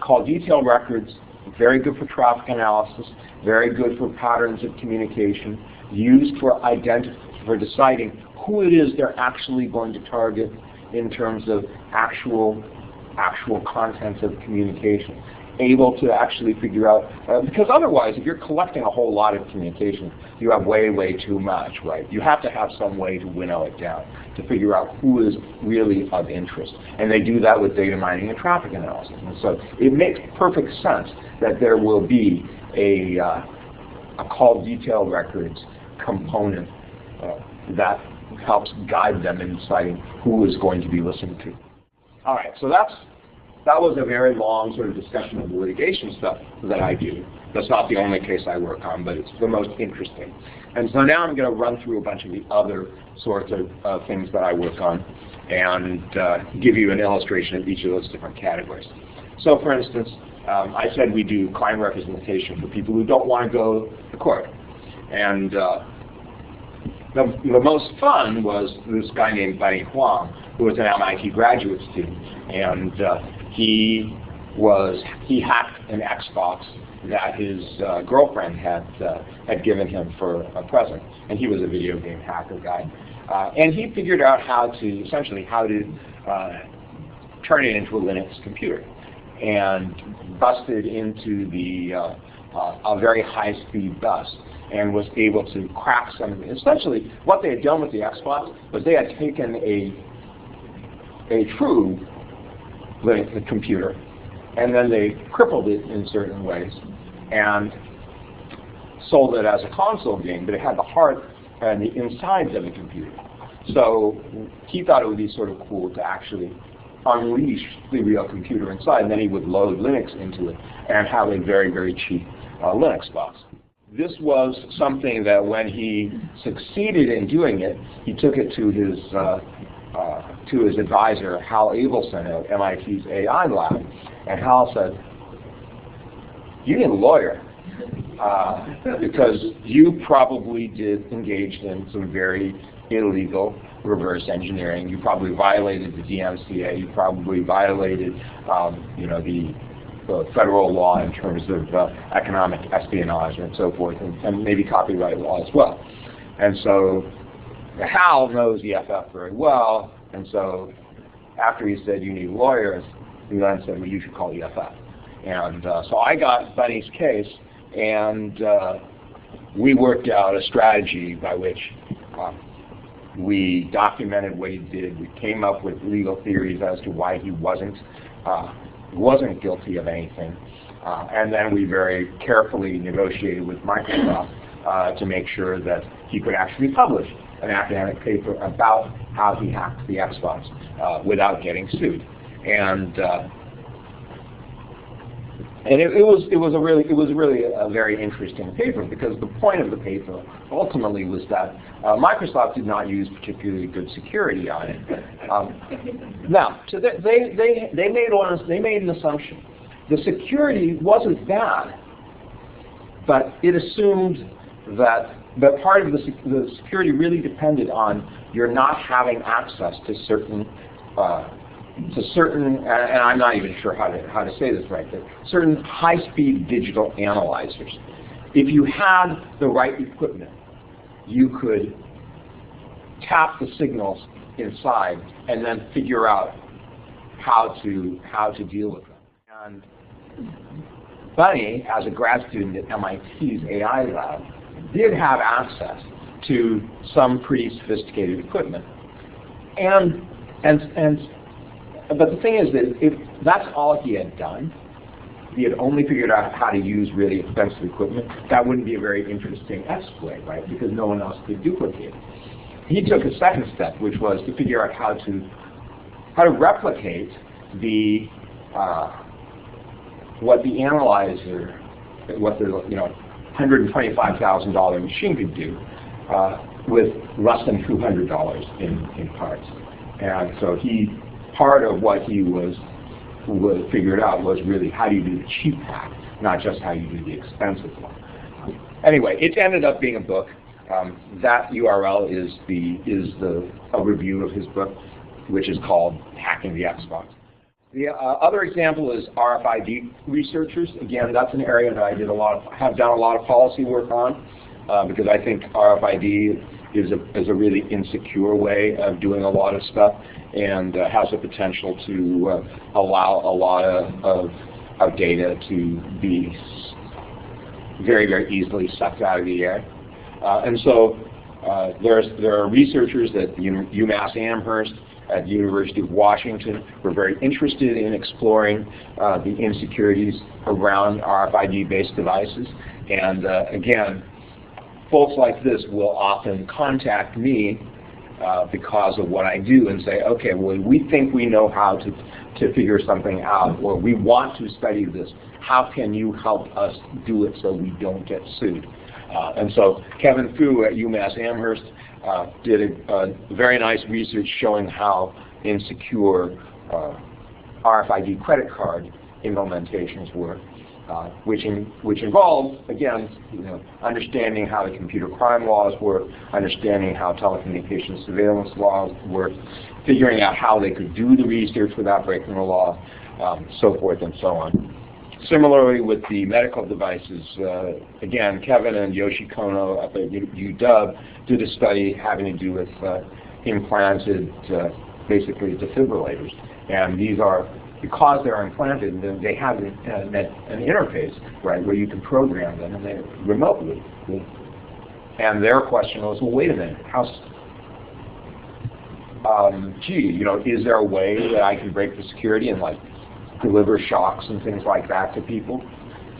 call detail records, very good for traffic analysis, very good for patterns of communication, used for deciding who it is they're actually going to target in terms of actual contents of communication. able to actually figure out, because otherwise, if you're collecting a whole lot of communication, you have way, way too much, right? You have to have some way to winnow it down, to figure out who is really of interest. And they do that with data mining and traffic analysis. And so it makes perfect sense that there will be a call detail records component that helps guide them in deciding who is going to be listened to. All right, so that was a very long sort of discussion of the litigation stuff that I do. That's not the only case I work on, but it's the most interesting. And so now I'm going to run through a bunch of the other sorts of things that I work on and give you an illustration of each of those different categories. So for instance, I said we do client representation for people who don't want to go to court. And the most fun was this guy named Bunny Huang, who was an MIT graduate student. And he hacked an Xbox that his girlfriend had given him for a present, and he was a video game hacker guy. And he figured out essentially how to turn it into a Linux computer, and busted into a very high-speed bus, and was able to crack some of it. Essentially, what they had done with the Xbox was they had taken a true Linux computer, and then they crippled it in certain ways and sold it as a console game, but it had the heart and the insides of a computer. So he thought it would be sort of cool to actually unleash the real computer inside, and then he would load Linux into it and have a very, very cheap Linux box. This was something that when he succeeded in doing it, he took it to his advisor, Hal Abelson at MIT's AI lab, and Hal said, "You need a lawyer, because you probably engaged in some very illegal reverse engineering. You probably violated the DMCA. You probably violated, the federal law in terms of economic espionage and so forth, and maybe copyright law as well." And so Hal knows EFF very well, and so after he said, "You need lawyers," he then said, "Well, you should call EFF." And so I got Bunny's case, and we worked out a strategy by which we documented what he did. We came up with legal theories as to why he wasn't guilty of anything. And then we very carefully negotiated with Microsoft to make sure that he could actually publish an academic paper about how he hacked the Xbox without getting sued. And it was really a very interesting paper, because the point of the paper ultimately was that Microsoft did not use particularly good security on it. Now, they made an assumption. The security wasn't bad, but it assumed that part of the security really depended on your not having access to certain, and I'm not even sure how to say this right, but certain high-speed digital analyzers. If you had the right equipment, you could tap the signals inside and then figure out how to deal with them. And Bunny, as a grad student at MIT's AI lab, did have access to some pretty sophisticated equipment. But the thing is that if that's all he had done, he had only figured out how to use really expensive equipment, that wouldn't be a very interesting exploit, right? Because no one else could duplicate it. He took a second step, which was to figure out how to replicate what the analyzer, what the $125,000 machine could do with less than $200 in parts. And so part of what he was figured out was really how do you do the cheap hack, not just how you do the expensive one. Anyway, it ended up being a book. That URL is a review of his book, which is called Hacking the Xbox. The other example is RFID researchers. Again, that's an area that I have done a lot of policy work on, because I think RFID is a really insecure way of doing a lot of stuff, and has the potential to allow a lot of of data to be very, very easily sucked out of the air. And so there are researchers at UMass Amherst, at the University of Washington, who are very interested in exploring the insecurities around RFID-based devices. And again, folks like this will often contact me because of what I do and say, okay, well, we think we know how to figure something out, or we want to study this. How can you help us do it so we don't get sued? And so Kevin Fu at UMass Amherst did a very nice research showing how insecure RFID credit card implementations were, which involved, again, understanding how the computer crime laws work, understanding how telecommunications surveillance laws work, figuring out how they could do the research without breaking the law, so forth and so on. Similarly, with the medical devices, again, Kevin and Yoshi Kono up at UW did a study having to do with implanted, basically, defibrillators. And these are, because they're implanted, they have an interface, right, where you can program them and they remotely. And their question was, well, wait a minute, is there a way that I can break the security and deliver shocks and things like that to people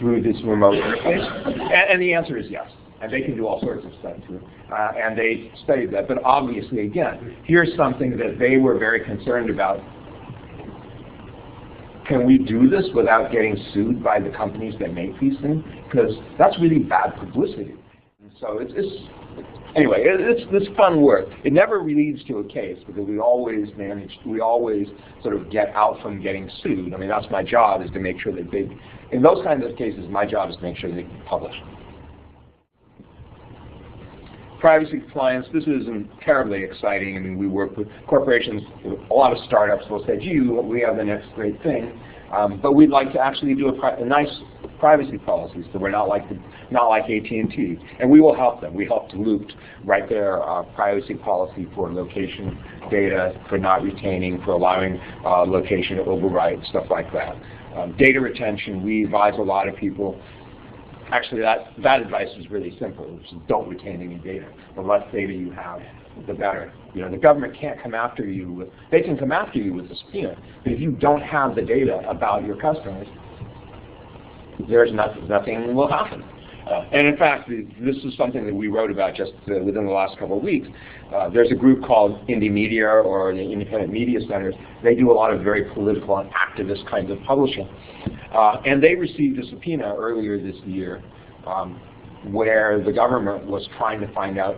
through this remote interface? And the answer is yes. And they can do all sorts of stuff too. And they studied that. But obviously, again, here's something that they were very concerned about. Can we do this without getting sued by the companies that make these things? Because that's really bad publicity. And so anyway, it's this fun work. It never leads to a case because we always sort of get out from getting sued. I mean, that's my job, is to make sure that in those kinds of cases, my job is to make sure they get published. Privacy compliance, this isn't terribly exciting. I mean, we work with corporations, a lot of startups will say, gee, we have the next great thing. But we'd like to actually do a nice privacy policy, so we're not like AT&T. And we will help them. We help Duluth write their privacy policy for location data, for not retaining, for allowing location to overwrite, stuff like that. Data retention, we advise a lot of people. Actually, that advice is really simple, which is don't retain any data. The less data you have, the better. The government can't come after you they can come after you with a subpoena, but if you don't have the data about your customers, nothing will happen. And in fact, this is something that we wrote about just within the last couple of weeks. There's a group called Indie Media, or the Independent Media Centers. They do a lot of very political and activist kinds of publishing. And they received a subpoena earlier this year where the government was trying to find out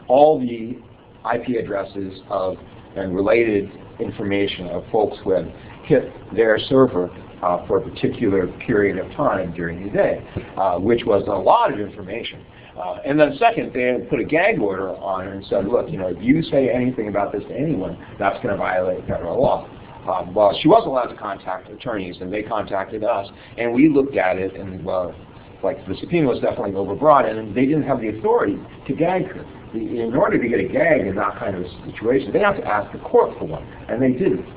all the IP addresses and related information of folks who had hit their server for a particular period of time during the day, which was a lot of information. And then second, they had put a gag order on her and said, look, if you say anything about this to anyone, that's going to violate federal law. Well, she wasn't allowed to contact attorneys, and they contacted us, and we looked at it, and the subpoena was definitely overbroad, and they didn't have the authority to gag her. In order to get a gag in that kind of situation, they have to ask the court for one, and they didn't.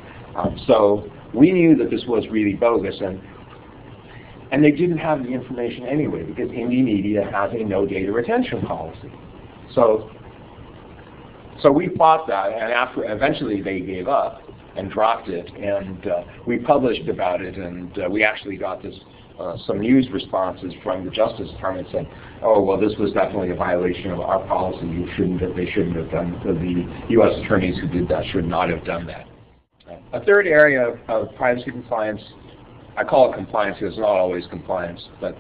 So we knew that this was really bogus, and they didn't have the information anyway, because Indie Media has a no data retention policy. So we fought that, and eventually they gave up and dropped it, and we published about it, and we actually got some news responses from the Justice Department saying, oh, well, this was definitely a violation of our policy. They shouldn't have done, the U.S. attorneys who did that should not have done that. A third area of privacy compliance, I call it compliance because it's not always compliance, but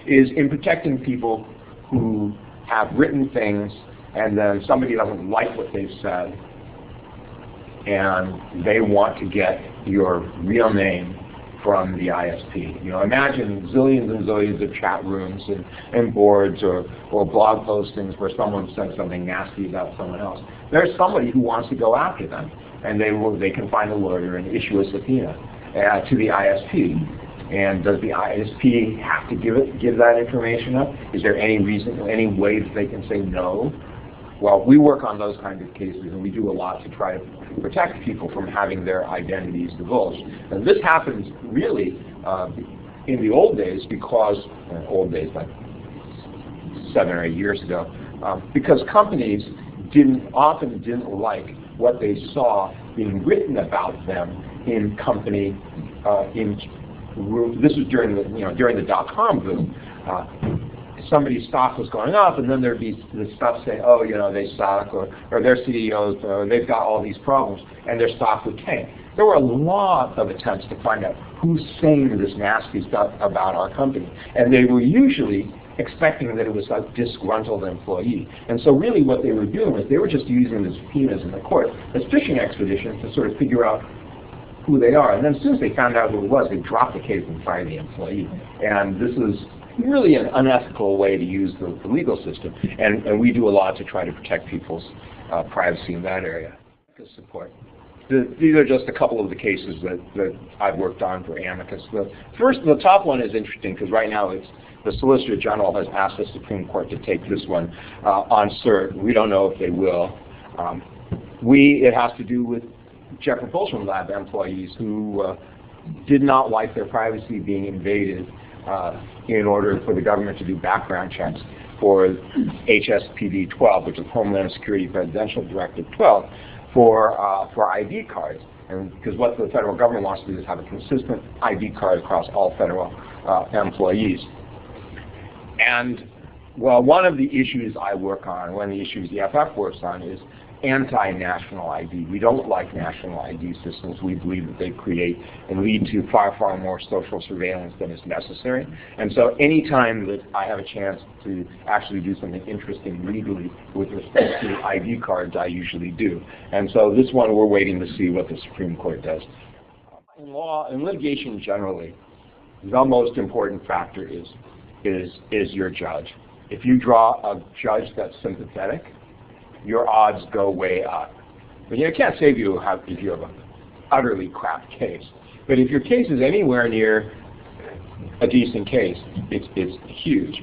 is in protecting people who have written things and then somebody doesn't like what they've said and they want to get your real name from the ISP. Imagine zillions and zillions of chat rooms and boards or blog postings where someone said something nasty about someone else. There's somebody who wants to go after them, and they can find a lawyer and issue a subpoena to the ISP. And does the ISP have to give that information up? Is there any way that they can say no? Well, we work on those kinds of cases, and we do a lot to try to protect people from having their identities divulged. And this happens really in the old days because, like 7 or 8 years ago, because companies often didn't like what they saw being written about them in company, this was during the dot-com boom. Somebody's stock was going up, and then there'd be the stuff saying, oh, they suck, or their CEOs, they've got all these problems, and their stock would tank. There were a lot of attempts to find out who's saying this nasty stuff about our company, and they were usually expecting that it was a disgruntled employee. And so really what they were doing was they were just using the subpoenas in the court as fishing expeditions to sort of figure out who they are. And then as soon as they found out who it was, they dropped the case and fired the employee. And this is really an unethical way to use the legal system. And we do a lot to try to protect people's privacy in that area. Support. These are just a couple of the cases that I've worked on for amicus. The top one is interesting because right now the Solicitor General has asked the Supreme Court to take this one on cert. We don't know if they will. It has to do with jet propulsion lab employees who did not like their privacy being invaded in order for the government to do background checks for HSPD 12, which is Homeland Security Presidential Directive 12, for ID cards. And because what the federal government wants to do is have a consistent ID card across all federal employees. And, well, one of the issues I work on, one of the issues the FF works on is anti-national ID. We don't like national ID systems. We believe that they create and lead to far, far more social surveillance than is necessary. And so any time that I have a chance to actually do something interesting legally with respect to ID cards, I usually do. And so this one, we're waiting to see what the Supreme Court does. In law, in litigation generally, the most important factor is your judge. If you draw a judge that's sympathetic, your odds go way up. But you can't say if you have an utterly crap case. But if your case is anywhere near a decent case, it's huge.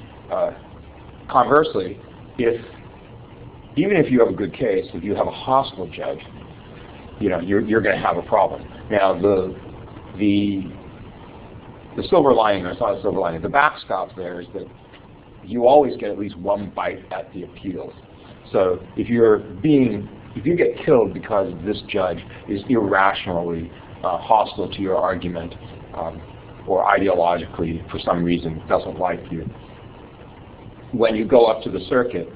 Conversely, even if you have a good case, if you have a hostile judge, you're going to have a problem. Now the silver lining, or it's not a silver lining, the backstop there is that you always get at least one bite at the appeals. So if you get killed because this judge is irrationally hostile to your argument or ideologically for some reason doesn't like you, when you go up to the circuit,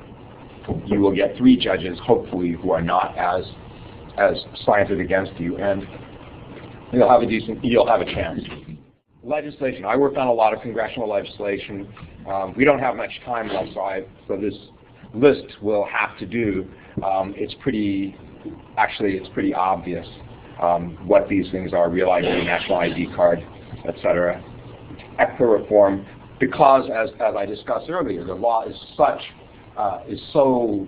you will get 3 judges, hopefully, who are not as slanted against you, and you'll have a chance. Legislation. I worked on a lot of congressional legislation. We don't have much time left, so this list will have to do. It's pretty obvious what these things are: real ID, national ID card, etc. ECPA reform, because as I discussed earlier, the law is so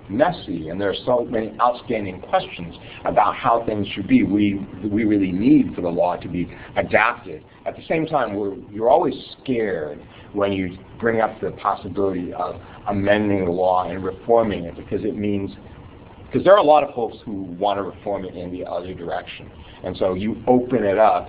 messy, and there are so many outstanding questions about how things should be. We really need for the law to be adapted. At the same time, you're always scared when you bring up the possibility of amending the law and reforming it, because there are a lot of folks who want to reform it in the other direction. And so you open it up,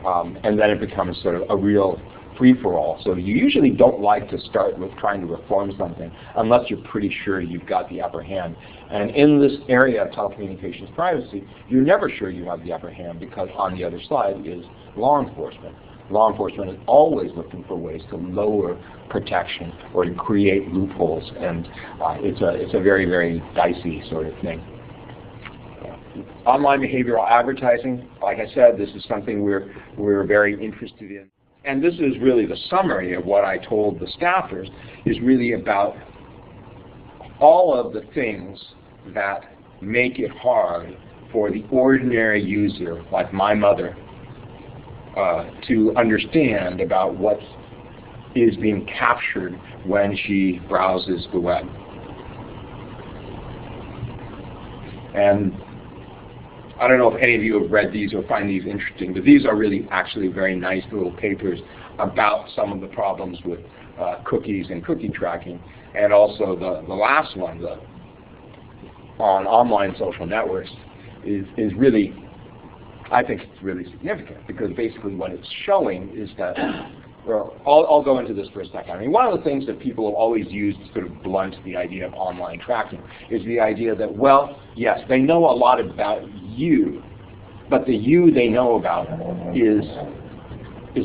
and then it becomes sort of a real free-for-all. So you usually don't like to start with trying to reform something unless you're pretty sure you've got the upper hand. And in this area of telecommunications privacy, you're never sure you have the upper hand, because on the other side is law enforcement. Law enforcement is always looking for ways to lower protection or to create loopholes, and it's a very, very dicey sort of thing. Online behavioral advertising, like I said, this is something we're very interested in. And this is really the summary of what I told the staffers, is really about all of the things that make it hard for the ordinary user, like my mother, to understand about what is being captured when she browses the web. And I don't know if any of you have read these or find these interesting, but these are really actually very nice little papers about some of the problems with cookies and cookie tracking. And also the last one, on online social networks is really, I think it's really significant, because basically what it's showing is that, well, I'll go into this for a second. I mean, one of the things that people have always used to sort of blunt the idea of online tracking is the idea that, well, yes, they know a lot about you, but the you they know about is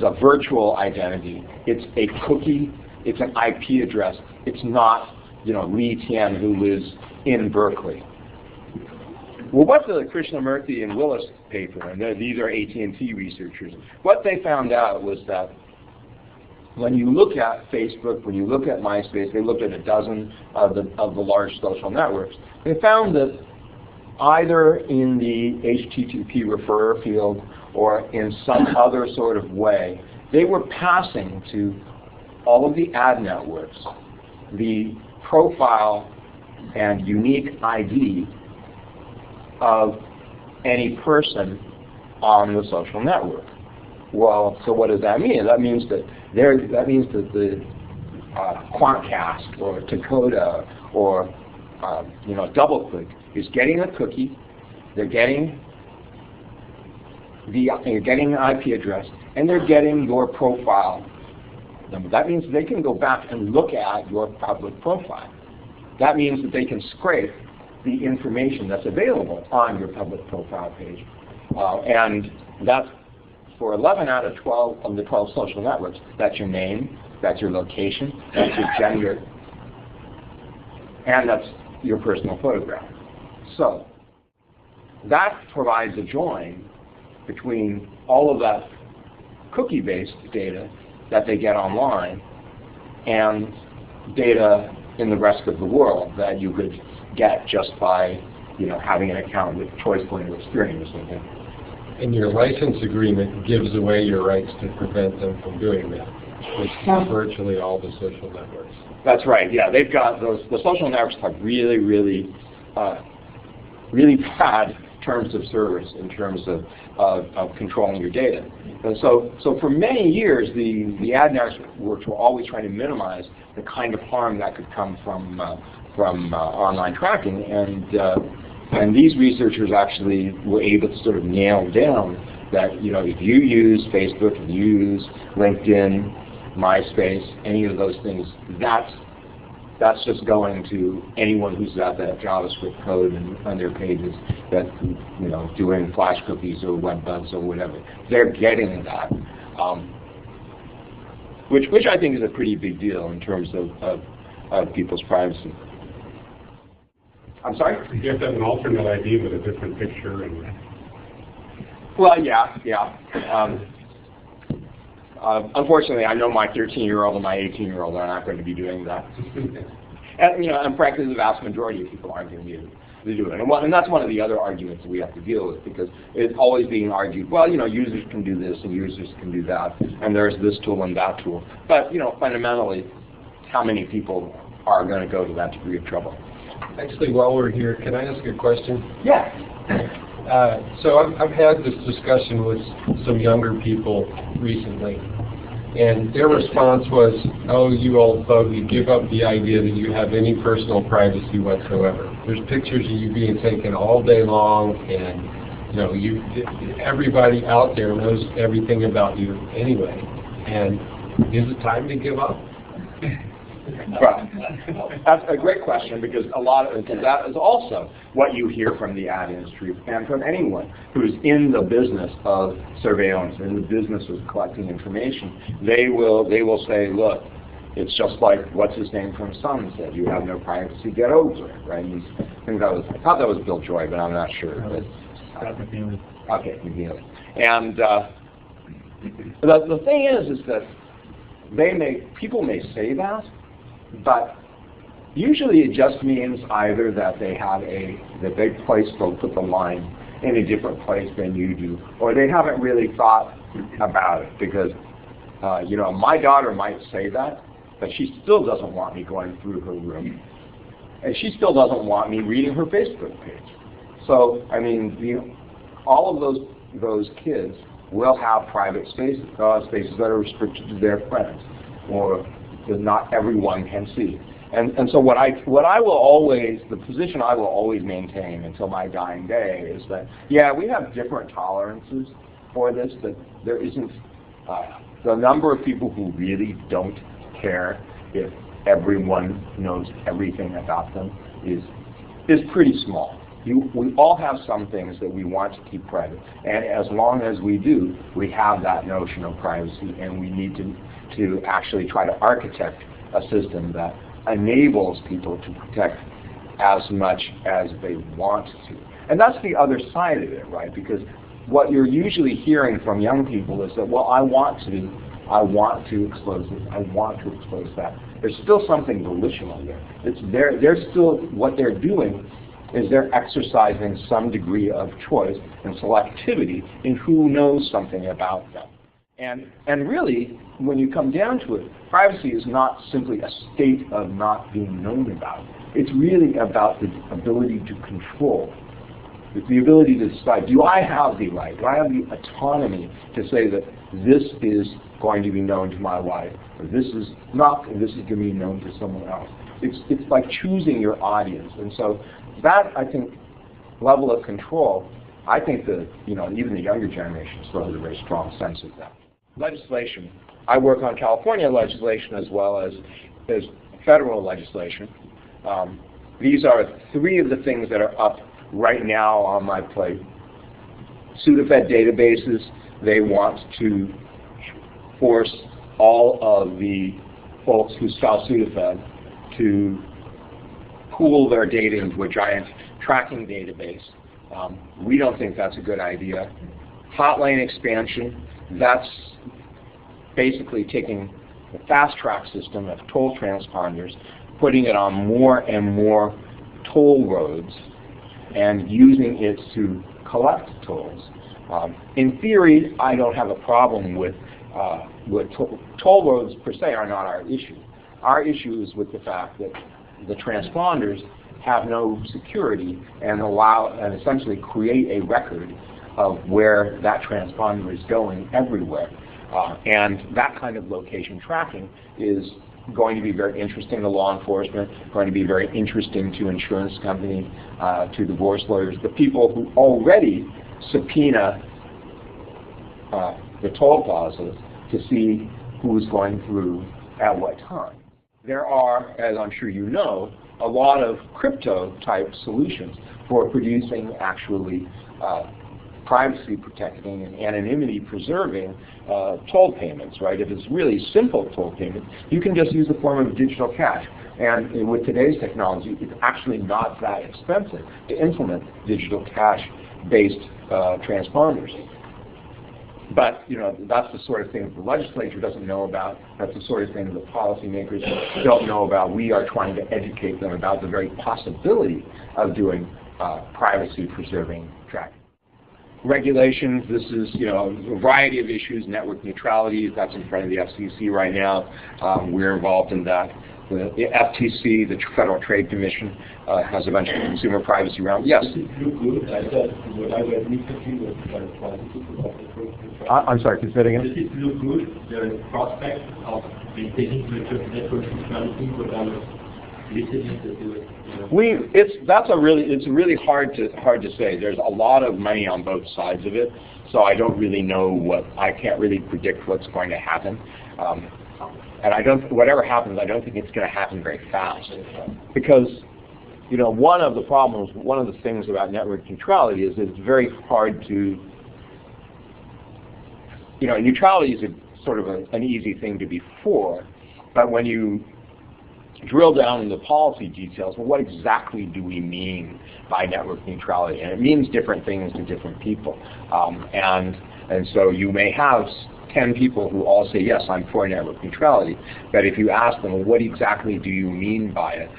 a virtual identity. It's a cookie. It's an IP address. It's not, Lee Tien, who lives in Berkeley. Well, what the Krishnamurti and Willis paper, and these are AT&T researchers, what they found out was that when you look at Facebook, when you look at MySpace, they looked at a dozen of the large social networks. They found that either in the HTTP referrer field or in some other sort of way, they were passing to all of the ad networks the profile and unique ID of any person on the social network. Well, so what does that mean? That means that the Quantcast or Takoda or DoubleClick is getting a cookie. They're getting an IP address, and they're getting your profile number. That means they can go back and look at your public profile. That means that they can scrape the information that's available on your public profile page. And that's for 11 out of 12 of the 12 social networks. That's your name, that's your location, that's your gender, and that's your personal photograph. So that provides a join between all of that cookie-based data that they get online and data in the rest of the world that you could get just by having an account with Choice Point or Experian or something. And your license agreement gives away your rights to prevent them from doing that, which is virtually all the social networks. That's right. Yeah, they've got those. The social networks have really, really, really bad terms of service in terms of controlling your data. And so for many years, the ad networks were always trying to minimize the kind of harm that could come from online tracking, and these researchers actually were able to sort of nail down that if you use Facebook, if you use LinkedIn, MySpace, any of those things, that's just going to anyone who's got that JavaScript code on their pages that doing flash cookies or web bugs or whatever. They're getting that, which I think is a pretty big deal in terms of people's privacy. I'm sorry? You have to have an alternate ID with a different picture. Well, yeah. Unfortunately, I know my 13-year-old and my 18-year-old are not going to be doing that. And frankly, the vast majority of people aren't going to be able to do it. And that's one of the other arguments that we have to deal with, because it's always being argued, well, users can do this and users can do that, and there's this tool and that tool. But, fundamentally, how many people are going to go to that degree of trouble? Actually, while we're here, can I ask a question? Yeah. So I've had this discussion with some younger people recently, and their response was, "Oh, you old fogey, give up the idea that you have any personal privacy whatsoever. There's pictures of you being taken all day long, and everybody out there knows everything about you anyway. And is it time to give up?" Right. That's a great question, because that is also what you hear from the ad industry and from anyone who's in the business of surveillance, in the business of collecting information. They will say, look, it's just like what's his name from Sun said, you have no privacy, get over it, right? I thought that was Bill Joy, but I'm not sure. Okay, McNeely. And the thing is that people may say that, but usually it just means either that they put the line in a different place than you do, or they haven't really thought about it, because my daughter might say that, but she still doesn't want me going through her room, and she still doesn't want me reading her Facebook page. So all of those kids will have private spaces that are restricted to their friends, or that not everyone can see. And so what I will always, the position I will always maintain until my dying day is that, yeah, we have different tolerances for this, but there isn't, the number of people who really don't care if everyone knows everything about them is pretty small. We all have some things that we want to keep private, and as long as we do, we have that notion of privacy, and we need to actually try to architect a system that enables people to protect as much as they want to. And that's the other side of it, right? Because what you're usually hearing from young people is that, well, I want to expose this, I want to expose that. There's still something volitional there. They're still, what they're doing is they're exercising some degree of choice and selectivity in who knows something about them. And really, when you come down to it, privacy is not simply a state of not being known about. It's really about the ability to control. It's the ability to decide, do I have the right, do I have the autonomy to say that this is going to be known to my wife, or this is not, and this is going to be known to someone else. It's like choosing your audience. And so that, I think, level of control, I think that, even the younger generation still has a very strong sense of that. Legislation. I work on California legislation as well as federal legislation. These are three of the things that are up right now on my plate. Sudafed databases, they want to force all of the folks who sell Sudafed to pool their data into a giant tracking database. We don't think that's a good idea. Hot lane expansion, that's basically taking the fast track system of toll transponders, putting it on more and more toll roads, and using it to collect tolls. In theory, I don't have a problem with toll roads per se are not our issue. Our issue is with the fact that the transponders have no security and essentially create a record of where that transponder is going everywhere. And that kind of location tracking is going to be very interesting to law enforcement, going to be very interesting to insurance companies, to divorce lawyers, the people who already subpoena the toll plazas to see who's going through at what time. There are, as I'm sure you know, a lot of crypto-type solutions for producing actually privacy protecting and anonymity preserving toll payments, right? If it's really simple toll payment, you can just use a form of digital cash. And with today's technology, it's actually not that expensive to implement digital cash-based transponders. But that's the sort of thing that the legislature doesn't know about. That's the sort of thing that policymakers don't know about. We are trying to educate them about the very possibility of doing privacy-preserving tracking. Regulations, this is a variety of issues. Network neutrality, that's in front of the FCC right now. We're involved in that. The FTC, the Federal Trade Commission, has a bunch of consumer privacy around. Yes? I'm sorry, can you say it again? Does it look good, the prospect of maintaining network neutrality without listening to it's really hard to say. There's a lot of money on both sides of it, so I don't really know I can't really predict what's going to happen. And whatever happens, I don't think it's going to happen very fast. Because, one of the things about network neutrality is that it's very hard to, neutrality is sort of an easy thing to be for, but when you drill down into policy details, well, what exactly do we mean by network neutrality? And it means different things to different people. And so you may have 10 people who all say, yes, I'm for network neutrality, but if you ask them, well, what exactly do you mean by it?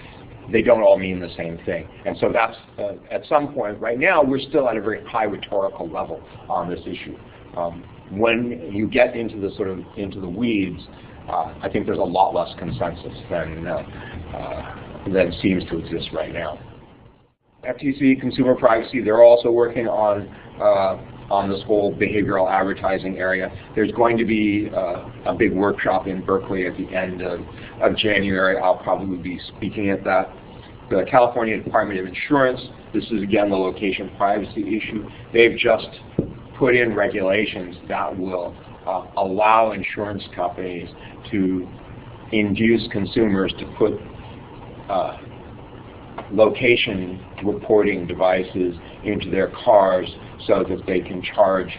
They don't all mean the same thing. And so that's, at some point, right now, we're still at a very high rhetorical level on this issue. When you get into the weeds, I think there's a lot less consensus than seems to exist right now. FTC, consumer privacy, they're also working on on this whole behavioral advertising area. There's going to be a big workshop in Berkeley at the end of January. I'll probably be speaking at that. The California Department of Insurance, this is again the location privacy issue. They've just put in regulations that will allow insurance companies to induce consumers to put location reporting devices into their cars so that they can charge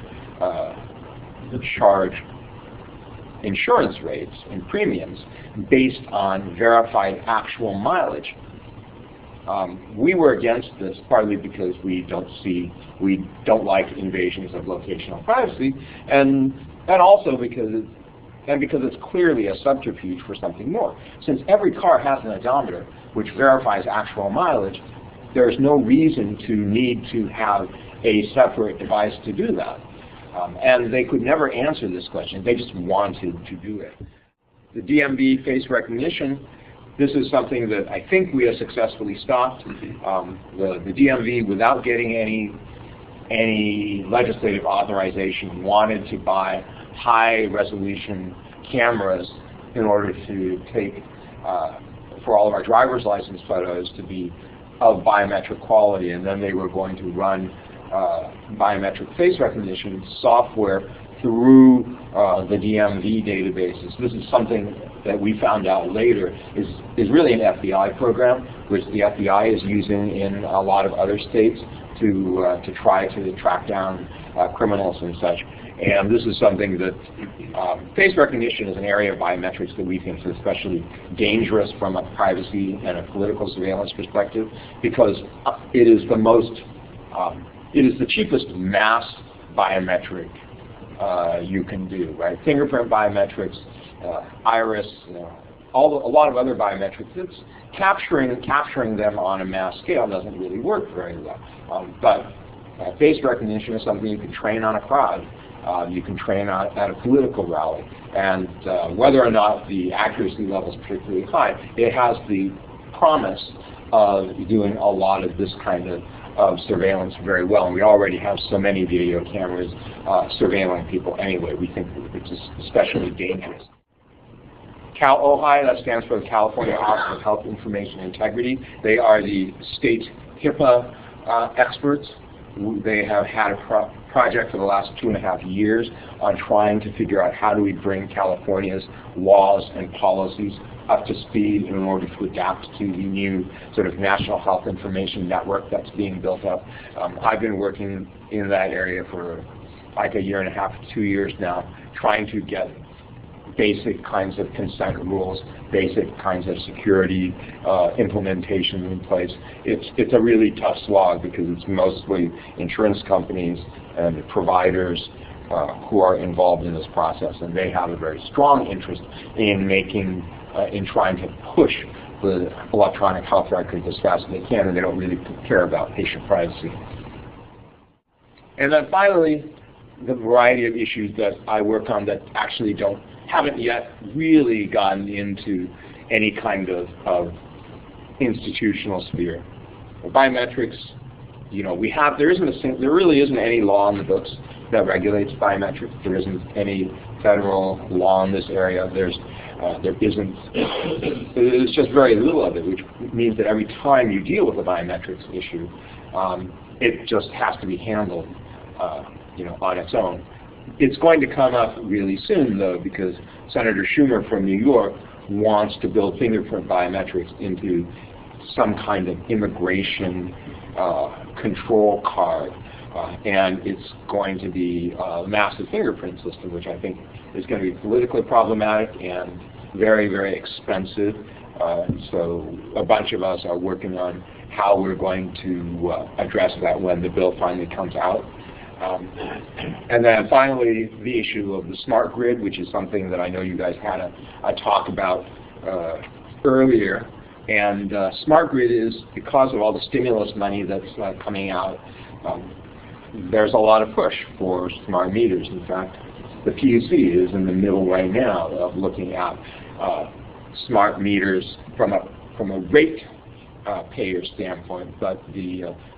insurance rates and premiums based on verified actual mileage. We were against this partly because we don't like invasions of locational privacy, and also because it's clearly a subterfuge for something more. Since every car has an odometer which verifies actual mileage, there's no reason to need to have a separate device to do that. And they could never answer this question. They just wanted to do it. The DMV face recognition, this is something that I think we have successfully stopped. The DMV, without getting any legislative authorization, wanted to buy high-resolution cameras in order to take, for all of our driver's license photos to be of biometric quality, and then they were going to run biometric face recognition software through the DMV databases. This is something that we found out later is really an FBI program, which the FBI is using in a lot of other states to try to track down criminals and such. And this is something that face recognition is an area of biometrics that we think is especially dangerous from a privacy and a political surveillance perspective, because it is the cheapest mass biometric you can do, right? Fingerprint biometrics, iris, a lot of other biometrics. It's capturing them on a mass scale doesn't really work very well. But face recognition is something you can train on a crowd. You can train at a political rally, and whether or not the accuracy level is particularly high, it has the promise of doing a lot of this kind of surveillance very well. And we already have so many video cameras surveilling people anyway. We think it's especially dangerous. Cal-OHI, that stands for the California Office of Health Information Integrity. They are the state HIPAA experts. They have had a project for the last 2.5 years on trying to figure out how do we bring California's laws and policies up to speed in order to adapt to the new sort of national health information network that's being built up. I've been working in that area for like 1.5 to 2 years now, trying to get basic kinds of consent rules, basic kinds of security implementation in place. It's a really tough slog because it's mostly insurance companies and providers who are involved in this process, and they have a very strong interest in trying to push the electronic health records as fast as they can, and they don't really care about patient privacy. And then finally, the variety of issues that I work on that actually haven't yet really gotten into any kind of institutional sphere. Biometrics, there really isn't any law in the books that regulates biometrics. There isn't any federal law in this area. There's just very little of it, which means that every time you deal with a biometrics issue, it just has to be handled, on its own. It's going to come up really soon, though, because Senator Schumer from New York wants to build fingerprint biometrics into some kind of immigration control card, and it's going to be a massive fingerprint system, which I think is going to be politically problematic and very, very expensive. So a bunch of us are working on how we're going to address that when the bill finally comes out. And then finally, the issue of the smart grid, which is something that I know you guys had a talk about earlier. And smart grid is, because of all the stimulus money that's coming out, there's a lot of push for smart meters. In fact, the PUC is in the middle right now of looking at smart meters from a rate payer standpoint, but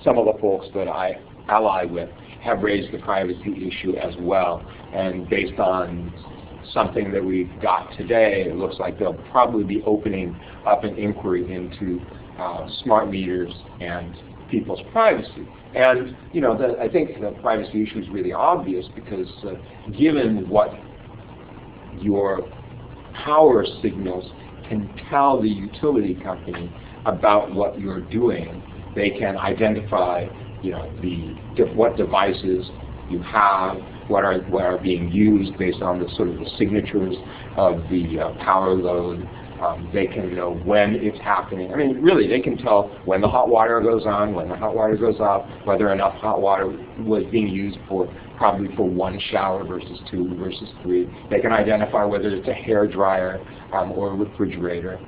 some of the folks that I ally with have raised the privacy issue as well. And based on something that we've got today, it looks like they'll probably be opening up an inquiry into smart meters and people's privacy. And I think the privacy issue is really obvious because given what your power signals can tell the utility company about what you're doing, they can identify what devices you have, what are being used based on the sort of the signatures of the power load. They can know when it's happening. I mean, really, they can tell when the hot water goes on, when the hot water goes off, whether enough hot water was being used probably for one shower versus 2 versus 3. They can identify whether it's a hair dryer or a refrigerator.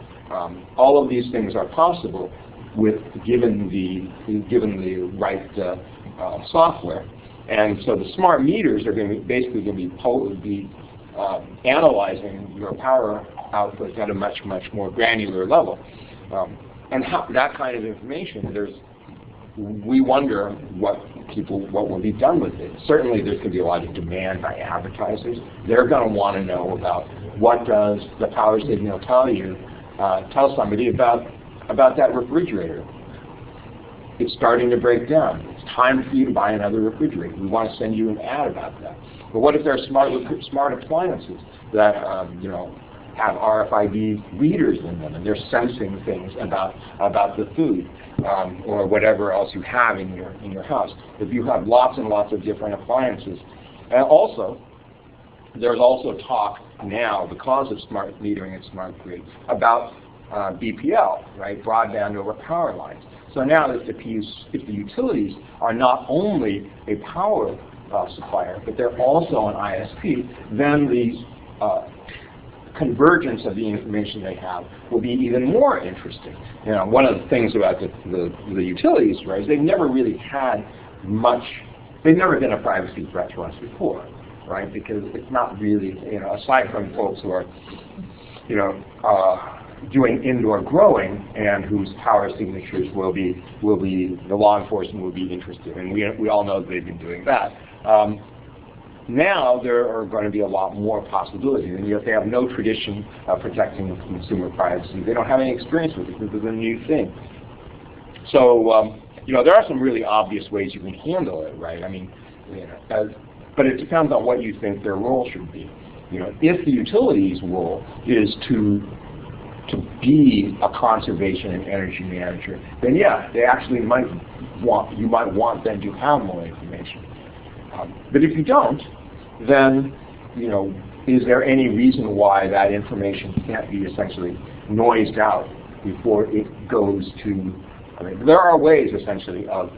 All of these things are possible given the right software. And so the smart meters are going to be analyzing your power output at a much more granular level. And that kind of information, we wonder what will be done with it. Certainly there's going to be a lot of demand by advertisers. They're going to want to know about what does the power signal tell somebody about that refrigerator. It's starting to break down. It's time for you to buy another refrigerator. We want to send you an ad about that. But what if there are smart appliances that have RFID readers in them, and they're sensing things about the food or whatever else you have in your house? If you have lots and lots of different appliances, and also there's also talk now because of smart metering and smart grid about BPL, right? Broadband over power lines. So now if the utilities are not only a power supplier, but they're also an ISP, then the convergence of the information they have will be even more interesting. One of the things about the utilities, right, is they've never really had they've never been a privacy threat to us before, right? Because it's not really, aside from folks who are, doing indoor growing and whose power signatures will be the law enforcement will be interested in. We all know that they've been doing that. Now there are going to be a lot more possibilities, and yet they have no tradition of protecting consumer privacy. They don't have any experience with it. This is a new thing. So there are some really obvious ways you can handle it, right? I mean, but it depends on what you think their role should be. If the utilities' role is to be a conservation and energy manager, then yeah, they actually you might want them to have more information. But if you don't, then is there any reason why that information can't be essentially noised out before it goes to? I mean, there are ways essentially of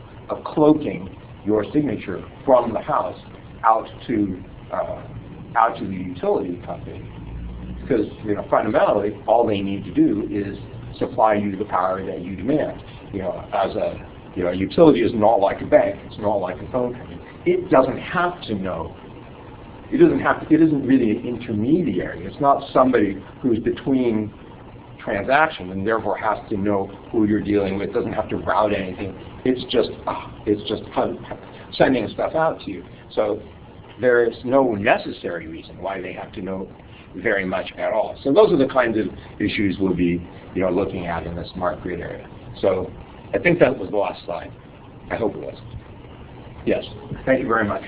cloaking your signature from the house out to the utility company. Because fundamentally, all they need to do is supply you the power that you demand. As a utility is not like a bank. It's not like a phone company. It doesn't have to know. It isn't really an intermediary. It's not somebody who's between transactions and therefore has to know who you're dealing with. Doesn't have to route anything. It's just sending stuff out to you. So there is no necessary reason why they have to know very much at all. So those are the kinds of issues we'll be looking at in the smart grid area. So I think that was the last slide. I hope it was. Yes. Thank you very much.